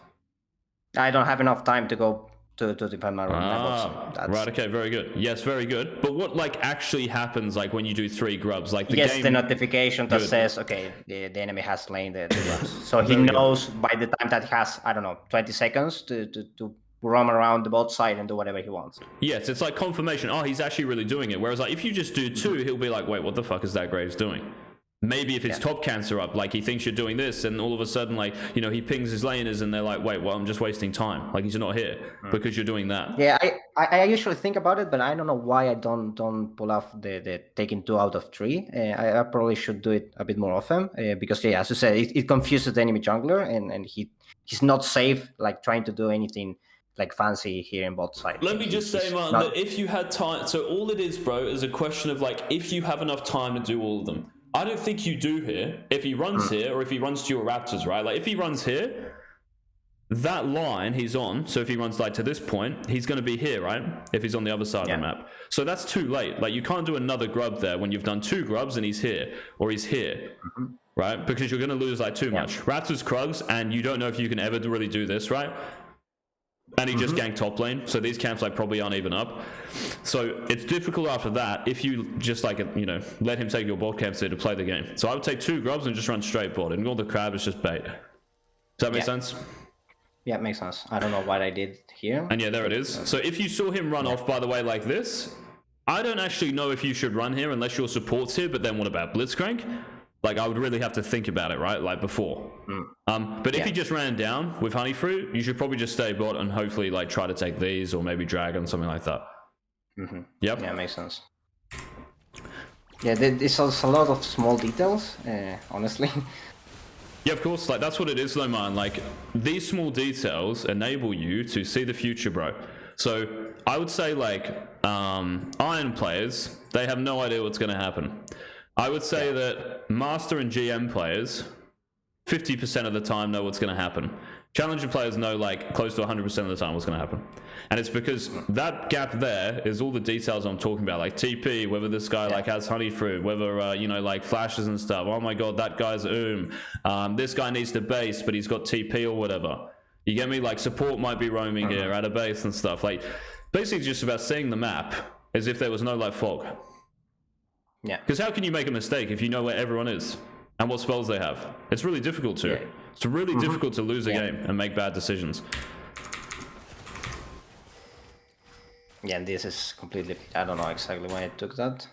A: I don't have enough time to go to defend my bot side.
B: Right, okay, very good. Yes, very good. But what like actually happens like when you do 3 grubs? Like the game...
A: the notification that says, okay, the enemy has slain the grubs. So he knows by the time that he has, I don't know, 20 seconds to roam around the bot side and do whatever he wants.
B: Yes, it's like confirmation. Oh, he's actually really doing it. Whereas like if you just do 2, he'll be like, wait, what the fuck is that Graves doing? Maybe if his top cancer up, like he thinks you're doing this, and all of a sudden, like, you know, he pings his laners and they're like, wait, well, I'm just wasting time. Like he's not here because you're doing that.
A: Yeah, I usually think about it, but I don't know why I don't pull off the taking 2 out of 3. I probably should do it a bit more often because, yeah, as you said, it confuses the enemy jungler and he's not safe, like trying to do anything like fancy here in bot side.
B: Let me just say, Martin, that if you had time, so all it is, bro, is a question of like if you have enough time to do all of them. I don't think you do here. If he runs here, or if he runs to your Raptors, right? Like if he runs here, that line he's on. So if he runs like to this point, he's going to be here, right? If he's on the other side of the map. So that's too late. Like you can't do another grub there when you've done 2 grubs and he's here, or he's here, right? Because you're going to lose like too much. Raptors, Krugs, and you don't know if you can ever really do this, right? And he just ganked top lane, so these camps like probably aren't even up. So it's difficult after that if you just like, you know, let him take your bot camps there to play the game. So I would take 2 grubs and just run straight bot. And all the crab is just bait. Does that make sense?
A: Yeah, it makes sense. I don't know what I did here.
B: And yeah, there it is. So if you saw him run off, by the way, like this, I don't actually know if you should run here unless your support's here, but then what about Blitzcrank? Like, I would really have to think about it, right? Like, before. But if he just ran down with Honey Fruit, you should probably just stay bot and hopefully, like, try to take these or maybe Dragon, something like that. Yep.
A: Yeah, makes sense. Yeah, there's a lot of small details, honestly.
B: Yeah, of course. Like, that's what it is, though, man. Like, these small details enable you to see the future, bro. So, I would say, like, Iron players, they have no idea what's going to happen. I would say that Master and GM players, 50% of the time know what's going to happen. Challenger players know like close to 100% of the time what's going to happen. And it's because that gap there is all the details I'm talking about, like TP, whether this guy like has honey fruit, whether, you know, like flashes and stuff. Oh my God, that guy's this guy needs to base, but he's got TP or whatever. You get me? Like support might be roaming here at a base and stuff. Like basically just about seeing the map as if there was no like fog.
A: Yeah.
B: Because how can you make a mistake if you know where everyone is and what spells they have? It's really difficult to. Yeah. It's really difficult to lose a game and make bad decisions.
A: Yeah, and this is completely... I don't know exactly when I took that.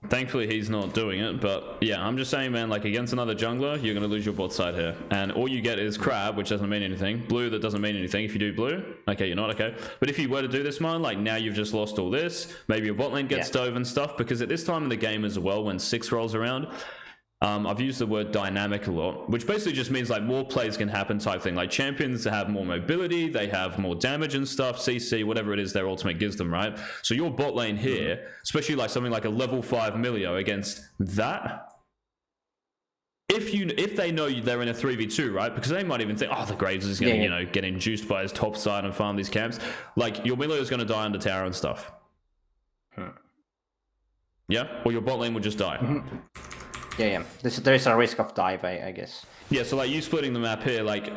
B: Thankfully, he's not doing it, but yeah, I'm just saying, man, like against another jungler, you're going to lose your bot side here. And all you get is crab, which doesn't mean anything. Blue, that doesn't mean anything. If you do blue, okay, you're not okay. But if you were to do this, man, like now you've just lost all this. Maybe your bot lane gets dove and stuff, because at this time in the game as well, when 6 rolls around, I've used the word dynamic a lot, which basically just means like more plays can happen type thing. Like champions have more mobility, they have more damage and stuff, CC, whatever it is their ultimate gives them, right? So your bot lane here, especially like something like a level 5 Milio against that, if they know they're in a 3v2, right? Because they might even think, oh, the Graves is going to, get induced by his top side and farm these camps. Like your Milio is going to die under tower and stuff. Yeah? Or your bot lane would just die.
A: Yeah. There is a risk of dive, I guess.
B: Yeah, so like you splitting the map here, like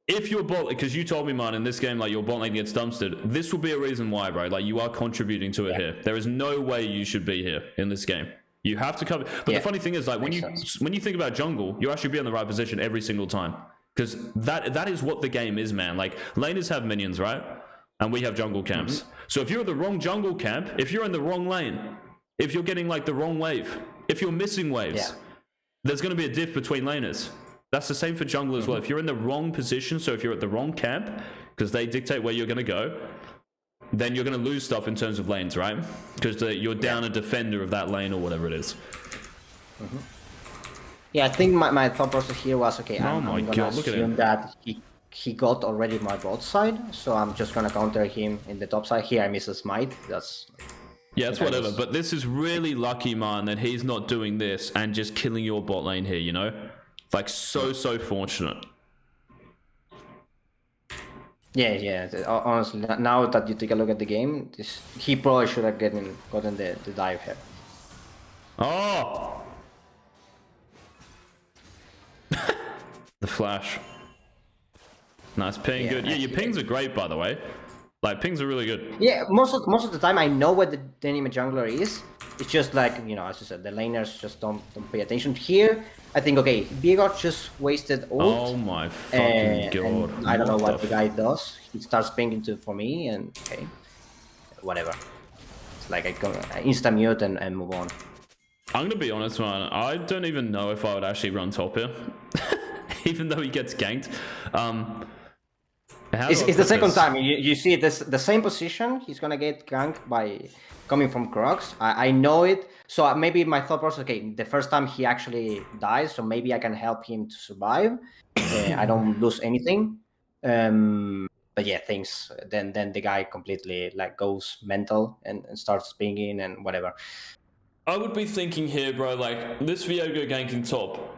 B: if your bot, because you told me, man, in this game, like your bot lane gets dumpstered, this will be a reason why, bro. Like you are contributing to it here. There is no way you should be here in this game. You have to cover. But the funny thing is, like when you think about jungle, you actually be in the right position every single time, because that is what the game is, man. Like laners have minions, right? And we have jungle camps. So if you're at the wrong jungle camp, if you're in the wrong lane, if you're getting like the wrong wave, if you're missing waves, there's going to be a diff between laners. That's the same for jungle as well. If you're in the wrong position, so if you're at the wrong camp, because they dictate where you're going to go, then you're going to lose stuff in terms of lanes, right? Because you're down a defender of that lane or whatever it is.
A: Yeah, I think my thought process here was, okay, I'm
B: my
A: going
B: God,
A: to
B: look at him.
A: assume that he got already my bot side, so I'm just going to counter him in the top side. Here I miss a smite.
B: Yeah, it's whatever, but this is really lucky, man, that he's not doing this and just killing your bot lane here, you know? Like, so fortunate.
A: Yeah. Honestly, now that you take a look at the game, he probably should have gotten the dive here.
B: Oh! The flash. Nice ping, good. Yeah, your pings are great, by the way. Like, pings are really good.
A: Yeah, most of the time I know where the enemy jungler is. It's just like, as you said, the laners just don't pay attention. Here, I think, okay, Viego just wasted ult.
B: Oh my fucking God.
A: And I don't know what the guy does. He starts pinging for me, and okay, whatever. It's like I insta-mute and move on.
B: I'm going to be honest, man. I don't even know if I would actually run top here. Even though he gets ganked.
A: It's the second time you see this the same position. He's gonna get ganked by coming from Crocs. I know it, so maybe my thought process, okay, the first time he actually dies, so maybe I can help him to survive. I don't lose anything. But yeah, things then the guy completely like goes mental and starts pinging and whatever.
B: I would be thinking here, bro, like this Viego ganking top.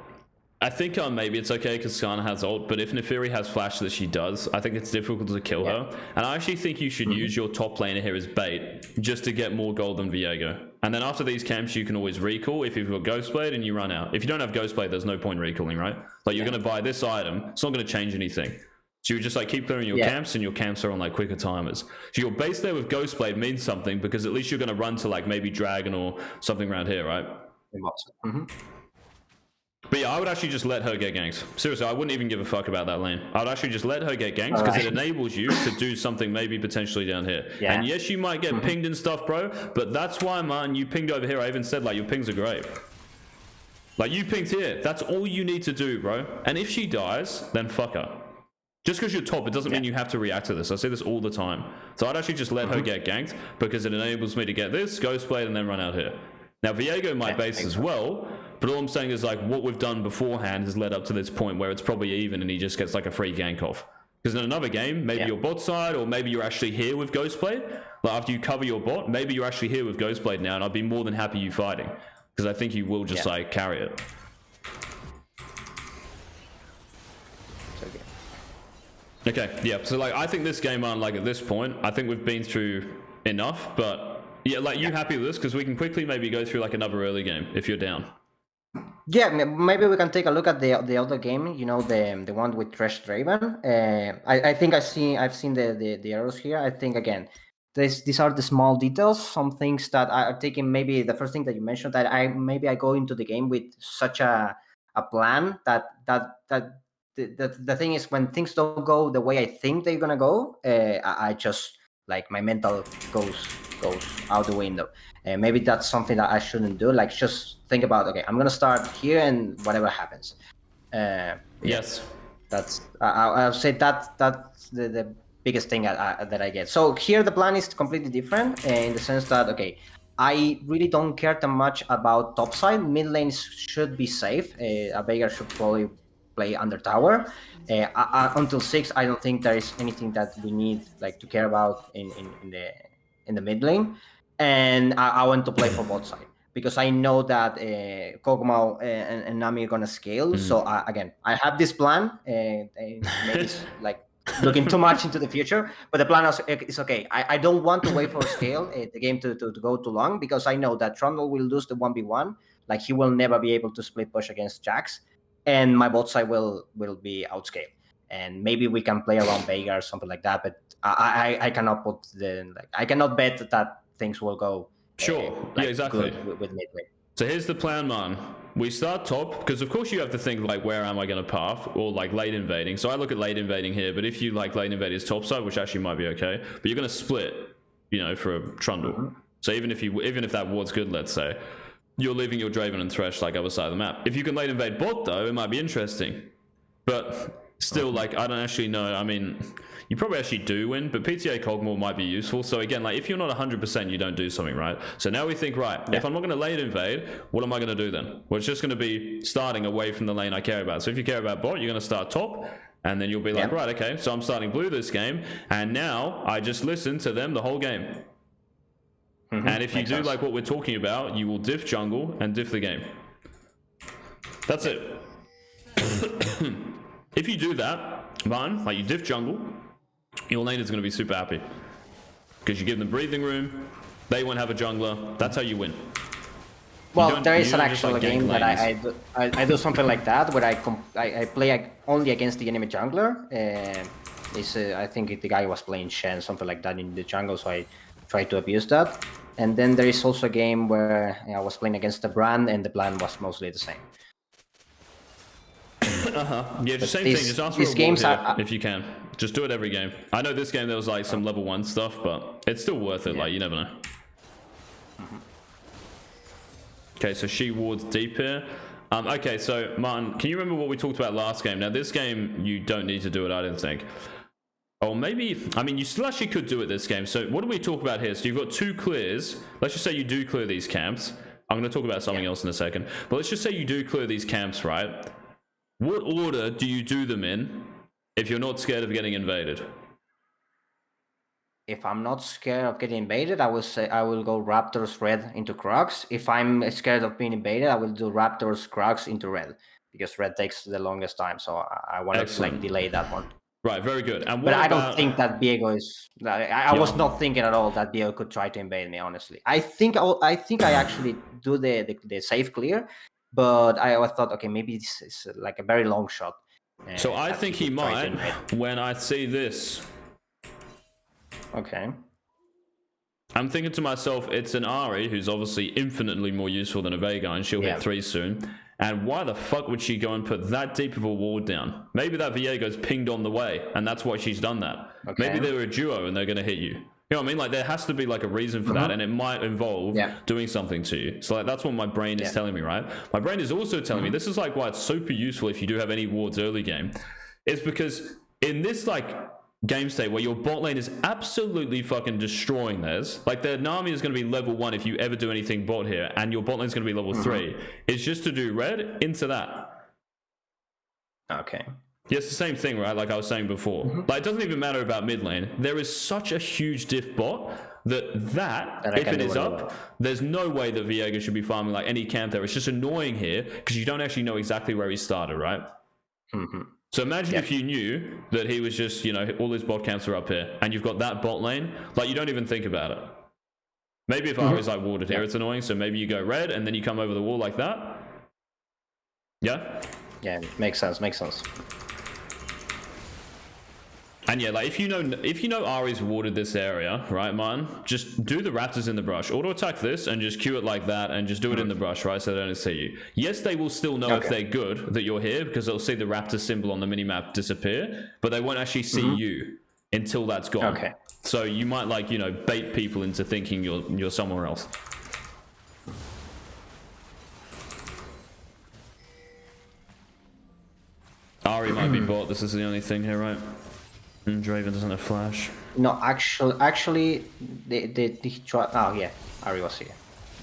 B: I think maybe it's okay because Skarner has ult, but if Nefiri has flash that she does, I think it's difficult to kill her. And I actually think you should use your top laner here as bait, just to get more gold than Viego. And then after these camps, you can always recall if you've got Ghostblade and you run out. If you don't have Ghostblade, there's no point recalling, right? Like you're going to buy this item, it's not going to change anything. So you just like keep clearing your camps, and your camps are on like quicker timers. So your base there with Ghostblade means something, because at least you're going to run to like maybe Dragon or something around here, right? But yeah, I would actually just let her get ganks. Seriously, I wouldn't even give a fuck about that lane. I would actually just let her get ganks, because it enables you to do something maybe potentially down here. Yeah. And yes, you might get pinged and stuff, bro, but that's why, man, you pinged over here. I even said, like, your pings are great. Like, you pinged here. That's all you need to do, bro. And if she dies, then fuck her. Just because you're top, it doesn't mean you have to react to this. I say this all the time. So I'd actually just let her get ganked, because it enables me to get this, Ghostblade, and then run out here. Now, Viego might base as well, but all I'm saying is, like, what we've done beforehand has led up to this point where it's probably even and he just gets, like, a free gank off. Because in another game, maybe you're bot side, or maybe you're actually here with Ghostblade. Like, after you cover your bot, maybe you're actually here with Ghostblade now, and I'd be more than happy you fighting. Because I think you will just, like, carry it. Okay, yeah, so, like, I think this game, like, at this point, I think we've been through enough, but... Yeah, like, you happy with this? Because we can quickly maybe go through, like, another early game, if you're down.
A: Yeah, maybe we can take a look at the other game, the one with Thresh Draven. I think I've seen the arrows here. I think, again, these are the small details, some things that are taking, maybe the first thing that you mentioned, that I go into the game with such a plan that the thing is, when things don't go the way I think they're going to go, I just, like, my mental goes goes out the window. And maybe that's something that I shouldn't do. Like just think about, okay, I'm gonna start here and whatever happens.
B: Yes.
A: That's I'll say that's the biggest thing that I get. So here the plan is completely different in the sense that okay, I really don't care that much about top side. Mid lane should be safe. A Veigar should probably play under tower. Until 6, I don't think there is anything that we need like to care about in the mid lane. And I want to play for both side because I know that Kog'Maw and Nami are gonna scale. So again, I have this plan, and maybe it's like looking too much into the future, but the plan is okay. I don't want to wait for scale the game to go too long because I know that Trundle will lose the 1v1. Like he will never be able to split push against Jax, and my bot side will be outscaled. And maybe we can play around Veigar or something like that, but I cannot put I cannot bet that things will go.
B: Sure. Yeah, exactly.
A: With mid lane.
B: So here's the plan, man. We start top, because of course you have to think like, where am I going to path, or like late invading. So I look at late invading here, but if you like late invaders top side, which actually might be okay, but you're going to split, for a Trundle. So even if that ward's good, let's say, you're leaving your Draven and Thresh like other side of the map. If you can late invade bot though, it might be interesting. But still, like, I don't actually know. I mean, you probably actually do win, but PTA Kog'Maw might be useful. So again, like, if you're not 100%, you don't do something, right? So now we think, right, if I'm not going to late invade, what am I going to do then? Well, it's just going to be starting away from the lane I care about. So if you care about bot, you're going to start top, and then you'll be like, right, okay, so I'm starting blue this game, and now I just listen to them the whole game. And if you do like what we're talking about, you will diff jungle and diff the game. That's it. If you do that, man, like you diff jungle, your lane is going to be super happy because you give them breathing room. They won't have a jungler. That's how you win.
A: Well, there is an actual game that I do something like that where I play only against the enemy jungler. I think the guy was playing Shen, something like that in the jungle, so I tried to abuse that. And then there is also a game where I was playing against the brand, and the plan was mostly the same.
B: Yeah, just same thing. Just ask for a games here, if you can. Just do it every game. I know this game there was like some level 1 stuff, but it's still worth it. Like, you never know. Okay, so she wards deep here. Okay, so Martin, can you remember what we talked about last game? Now, this game, you don't need to do it, I don't think. Oh, maybe, I mean, you still actually could do it this game. So what do we talk about here? So you've got 2 clears. Let's just say you do clear these camps. I'm going to talk about something else in a second. But let's just say you do clear these camps, right? What order do you do them in if you're not scared of getting invaded?
A: If I'm not scared of getting invaded, I will say I will go Raptors red into Crocs. If I'm scared of being invaded, I will do Raptors Crocs into red because red takes the longest time. So I want to like delay that one.
B: Right, very good. And
A: but I don't think that Viego is. I was not thinking at all that Viego could try to invade me. Honestly, I think I actually do the safe clear, but I thought, okay, maybe this is like a very long shot.
B: So I think he might when I see this.
A: Okay.
B: I'm thinking to myself, it's an Ahri who's obviously infinitely more useful than a Veigar, and she'll hit 3 soon. And why the fuck would she go and put that deep of a ward down? Maybe that Viego's pinged on the way, and that's why she's done that. Okay. Maybe they were a duo and they're going to hit you. You know what I mean? Like, there has to be like a reason for that, and it might involve doing something to you. So like, that's what my brain is telling me, right? My brain is also telling me, this is like why it's super useful if you do have any wards early game. It's because in this like game state where your bot lane is absolutely fucking destroying theirs, like their Nami is going to be level 1 if you ever do anything bot here, and your bot lane is going to be level 3. It's just to do red into that.
A: Okay.
B: Yeah, it's the same thing, right? Like I was saying before. Like, it doesn't even matter about mid lane. There is such a huge diff bot that if it is up, there's no way that Viego should be farming like any camp there. It's just annoying here because you don't actually know exactly where he started, right? So imagine if you knew that he was just, all his bot camps are up here, and you've got that bot lane, like you don't even think about it. Maybe if Ahri's like warded here, it's annoying, so maybe you go red, and then you come over the wall like that. Yeah?
A: Yeah, makes sense.
B: And yeah, like if you know Ahri's warded this area, right, man, just do the Raptors in the brush. Auto attack this and just queue it like that and just do it in the brush, right, so they don't see you. Yes, they will still know if they're good that you're here because they'll see the Raptor symbol on the minimap disappear, but they won't actually see you. until that's gone.
A: Okay.
B: So you might like, you know, bait people into thinking you're somewhere else. Ahri might be bot. This is the only thing here, right? And Draven doesn't have flash.
A: No, actually, they try. Oh yeah, Ahri was here.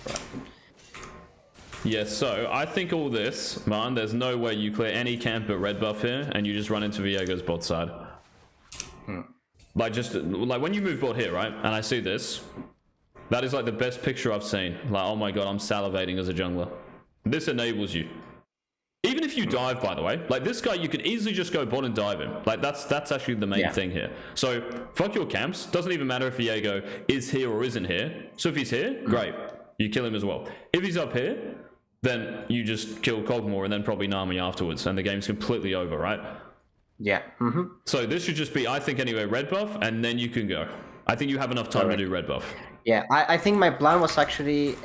A: Right.
B: Yeah, so I think all this, man, there's no way you clear any camp at red buff here, and you just run into Viego's bot side. Like, just, like, when you move bot here, right, and I see this, that is, like, the best picture I've seen. Like, oh my god, I'm salivating as a jungler. This enables you. Even if you dive, by the way, like, this guy, you could easily just go bot and dive him. Like, that's actually the main thing here. So, fuck your camps. Doesn't even matter if Viego is here or isn't here. So if he's here, great. You kill him as well. If he's up here, then you just kill Cogmore and then probably Nami afterwards, and the game's completely over, right?
A: Yeah.
B: So this should just be, I think anyway, red buff, and then you can go. I think you have enough time to do red buff.
A: Yeah, I think my plan was actually,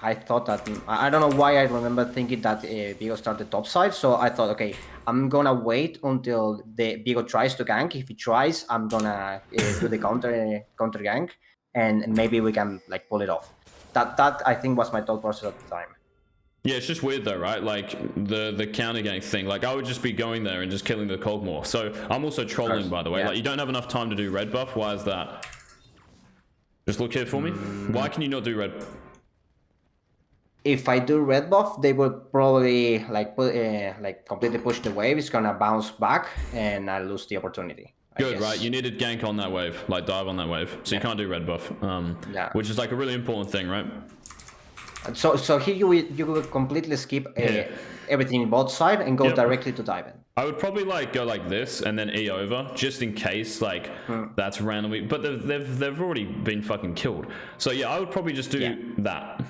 A: I thought that, I don't know why I remember thinking that Viego started top side, so I thought, okay, I'm gonna wait until the Viego tries to gank. If he tries, I'm gonna do the counter gank, and maybe we can like pull it off. That I think was my thought process at the time.
B: Yeah, it's just weird though, right? Like the counter gank thing. Like I would just be going there and just killing the Cogmore. So I'm also trolling, by the way. Like you don't have enough time to do red buff. Why is that? Just look here for me. Why can you not do red?
A: If I do red buff, they will probably like completely push the wave. It's gonna bounce back, and I lose the opportunity.
B: Good, right? You needed gank on that wave, like dive on that wave. So you can't do red buff, which is like a really important thing, right?
A: So here you will completely skip everything bot side and go directly to dive in.
B: I would probably like go like this and then E over, just in case like that's randomly. But they've already been fucking killed. So yeah, I would probably just do that.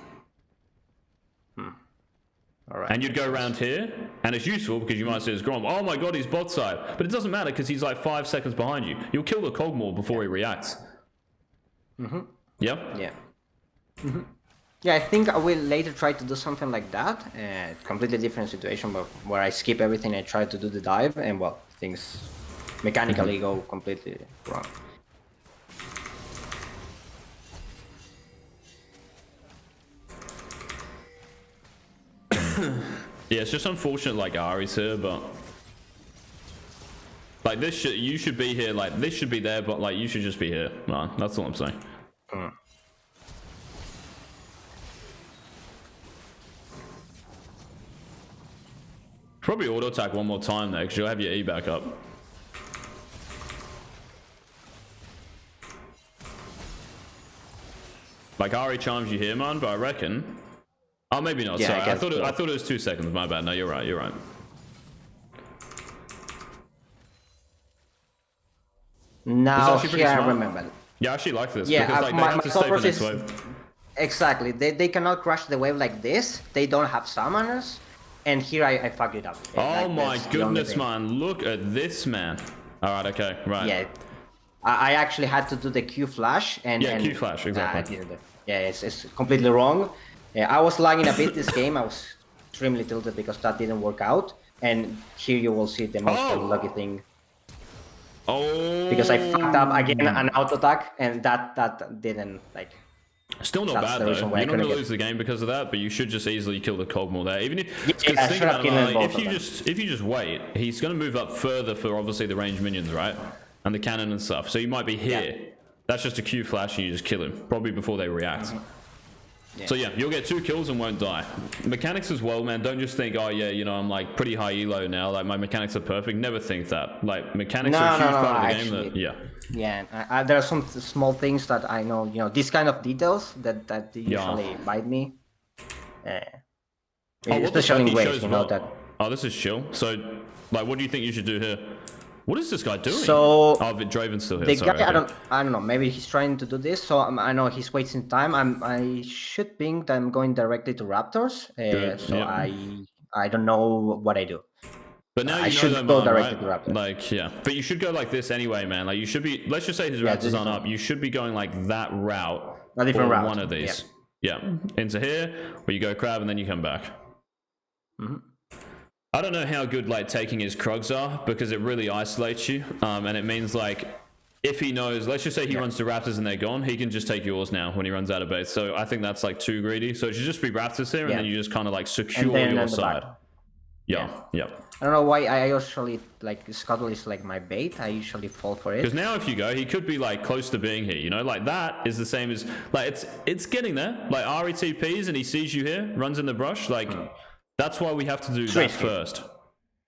A: All right.
B: And you'd go around here, and it's useful because you might say it's Grom. Oh my god, he's bot side, but it doesn't matter because he's like 5 seconds behind you. You'll kill the Cogmore before he reacts. Yep.
A: Yeah. Yeah, I think I will later try to do something like that. Completely different situation, but where I skip everything and try to do the dive, and well, things mechanically go completely wrong.
B: Yeah, it's just unfortunate like Ahri's here, but like this you should be here, like this should be there, but like you should just be here, man. That's all I'm saying. Probably auto attack one more time there, because you'll have your E back up. Like Ahri charms you here, man, but I reckon. Oh, maybe not. Sorry, I thought it was 2 seconds. My bad. No, you're right. You're right.
A: Now here I remember.
B: Yeah, I actually like this because like they have to stay for next wave.
A: Exactly. They cannot crush the wave like this. They don't have summoners. And here I fucked it up.
B: Oh my goodness, man. Look at this, man. Alright, okay, right.
A: Yeah. I actually had to do the Q flash.
B: Q flash, exactly.
A: Yeah, it's completely wrong. I was lagging a bit this game. I was extremely tilted because that didn't work out. And here you will see the most unlucky thing.
B: Oh.
A: Because I fucked up again an auto attack, and that didn't like.
B: Still not bad though. You're not going to lose the game because of that, but you should just easily kill the Cogmore there. Even if, think about it, like, if you just wait, he's going to move up further for obviously the ranged minions, right? And the cannon and stuff. So you might be here. Yeah. That's just a Q flash, and you just kill him probably before they react. Yeah. So yeah, you'll get 2 kills and won't die. Mechanics as well, man. Don't just think, oh yeah, you know, I'm like pretty high elo now. Like my mechanics are perfect. Never think that. Like mechanics are a huge part of the game. That,
A: yeah, there are some small things that I know. You know, these kind of details that usually bite me. Especially in waves, you know that.
B: Oh, this is chill. So, like, what do you think you should do here? What is this guy doing?
A: So
B: Draven's still here.
A: The guy, I don't know. Maybe he's trying to do this. So I know he's wasting time. I should think that I'm going directly to Raptors. I don't know what I do.
B: But now you should go directly to Raptors. Like but you should go like this anyway, man. Like you should be. Let's just say his Raptors aren't up. You should be going like that route.
A: A different route.
B: One of these. Yeah. Into here, where you go crab and then you come back. I don't know how good like taking his Krugs are because it really isolates you, and it means like if he knows, let's just say he runs to Raptors and they're gone, he can just take yours now when he runs out of base. So I think that's like too greedy. So it should just be Raptors here, and then you just kind of like secure your side. Yeah.
A: I don't know why I usually like Scuttle is like my bait. I usually fall for it.
B: Because now if you go, he could be like close to being here. You know, like that is the same as like it's getting there. Like Ari TPs and he sees you here, runs in the brush. Like that's why we have to do that first.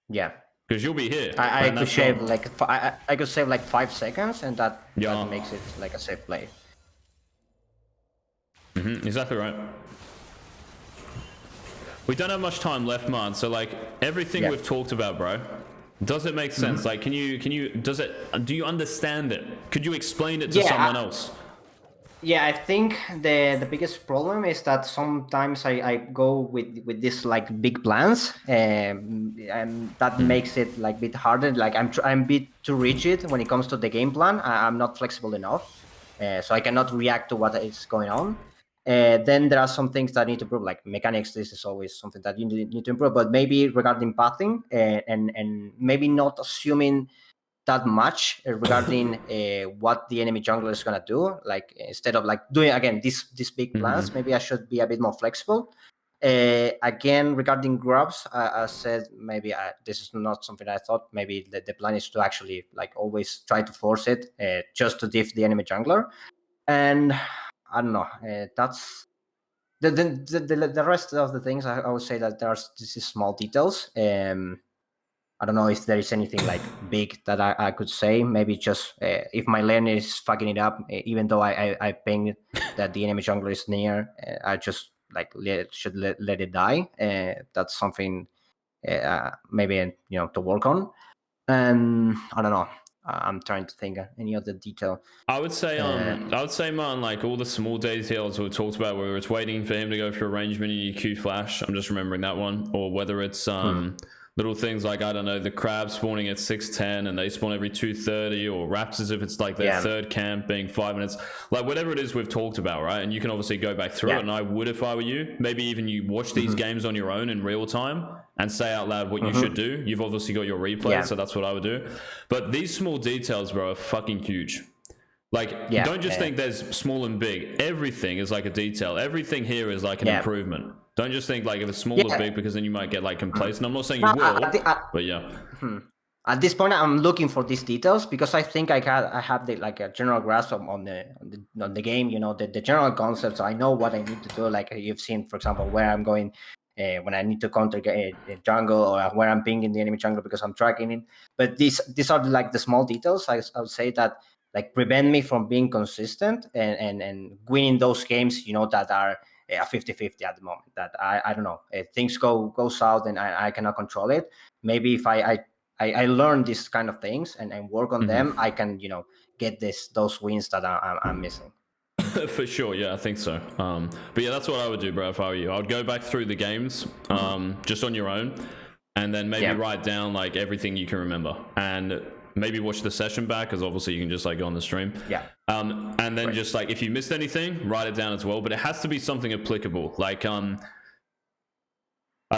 A: Yeah.
B: Because you'll be here.
A: I could save like I could save like 5 seconds, and that makes it like a safe play.
B: Exactly right. We don't have much time left, man. So like everything we've talked about, bro, does it make sense? Like, do you understand it? Could you explain it to someone else?
A: Yeah, I think the biggest problem is that sometimes I go with this like big plans, and that makes it like a bit harder. Like I'm a bit too rigid when it comes to the game plan. I'm not flexible enough, so I cannot react to what is going on. Then there are some things that need to improve, like mechanics. This is always something that you need to improve, but maybe regarding pathing and maybe not assuming that much regarding what the enemy jungler is gonna do. Like instead of like doing again these big plans, maybe I should be a bit more flexible. Again, regarding grubs, I said maybe this is not something I thought. Maybe the plan is to actually like always try to force it just to diff the enemy jungler, and I don't know. That's the rest of the things. I would say that there's these small details. I don't know if there is anything like big that I could say. Maybe just if my lane is fucking it up, even though I ping that the enemy jungler is near, I just like should let it die. That's something maybe to work on. And I don't know. I'm trying to think of any other detail.
B: I would say, man, like all the small details we talked about, whether it's waiting for him to go for a range mini Q flash, I'm just remembering that one, or whether it's little things like, I don't know, the crab spawning at 6:10 and they spawn every 2:30, or Raptors if it's like their third camp being 5 minutes, like whatever it is we've talked about, right? And you can obviously go back through it, and I would if I were you. Maybe even you watch these games on your own in real time and say out loud what you should do. You've obviously got your replay, so that's what I would do. But these small details, bro, are fucking huge. Like, don't just think there's small and big. Everything is like a detail. Everything here is like an improvement. Don't just think like if it's small or big, because then you might get like complacent. I'm not saying you will, but yeah.
A: At this point, I'm looking for these details because I think I have like a general grasp on the game. You know, the general concepts. I know what I need to do. Like you've seen, for example, where I'm going when I need to counter jungle, or where I'm pinging the enemy jungle because I'm tracking it. But these are like the small details. I would say that like prevent me from being consistent and winning those games. You know, that are a 50-50 at the moment. That I don't know. Things go south and I cannot control it. Maybe if I learn these kind of things and work on them, I can get those wins that I'm missing.
B: For sure, yeah, I think so. But yeah, that's what I would do, bro, if I were you. I would go back through the games just on your own, and then maybe write down like everything you can remember, and maybe watch the session back, because obviously you can just like go on the stream. And then just like if you missed anything, write it down as well. But it has to be something applicable. Like I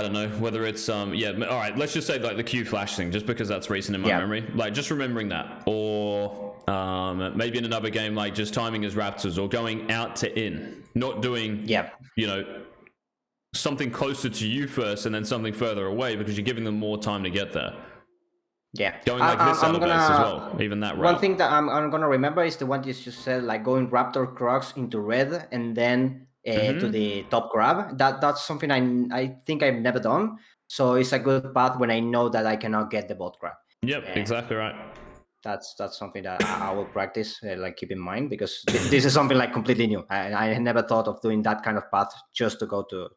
B: don't know whether it's all right, let's just say like the Q flash thing, just because that's recent in my memory. Like just remembering that, or maybe in another game, like just timing as Raptors, or going out to in, not doing something closer to you first and then something further away, because you're giving them more time to get there. Going like this out of base as well, even that route.
A: One thing that I'm gonna remember is the one you just said, like going Raptor Crocs into red and then to the top grab. That's something I think I've never done. So it's a good path when I know that I cannot get the bot grab.
B: Yep, exactly right.
A: That's something that I will practice, like keep in mind, because this is something like completely new. I never thought of doing that kind of path just to go to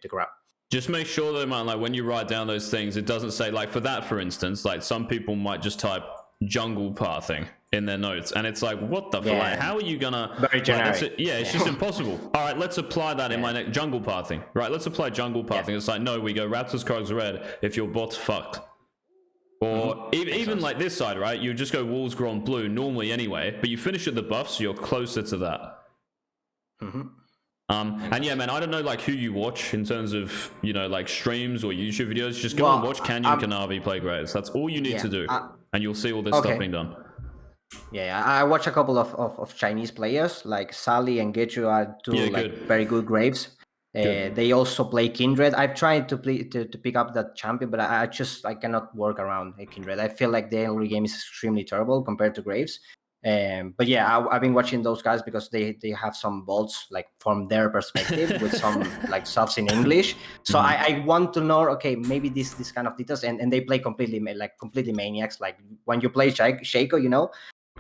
A: grab.
B: Just make sure though, man, like when you write down those things, it doesn't say, like for that, for instance, like some people might just type jungle pathing in their notes, and it's like, what the fuck? Like, how are you gonna?
A: Very generic.
B: Like, it's just impossible. All right, let's apply that in my next jungle pathing. Right, let's apply jungle pathing. It's like, no, we go Raptors, Crocs, red if your bot's fucked. Or even like this side, right? You just go Wolves, Grom, blue normally anyway, but you finish at the buff, so you're closer to that. And yeah, man, I don't know like who you watch in terms of, like streams or YouTube videos. Just go and watch Canyon Kanavi play grades. That's all you need to do. And you'll see all this stuff being done.
A: Yeah, I watch a couple of Chinese players like Sally and Gechu are two
B: Yeah,
A: like
B: good.
A: very good Graves.
B: Good.
A: They also play Kindred. I've tried to play to pick up that champion, but I cannot work around a Kindred. I feel like the early game is extremely terrible compared to Graves. But yeah, I've been watching those guys because they have some bolts like from their perspective with some like stuffs in English. So I want to know, okay, maybe this kind of details, and they play completely maniacs. Like when you play Shaco,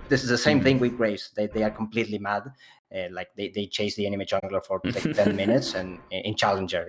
A: this is the same thing with Graves. They are completely mad. Like they chase the enemy jungler for like 10 minutes, and in Challenger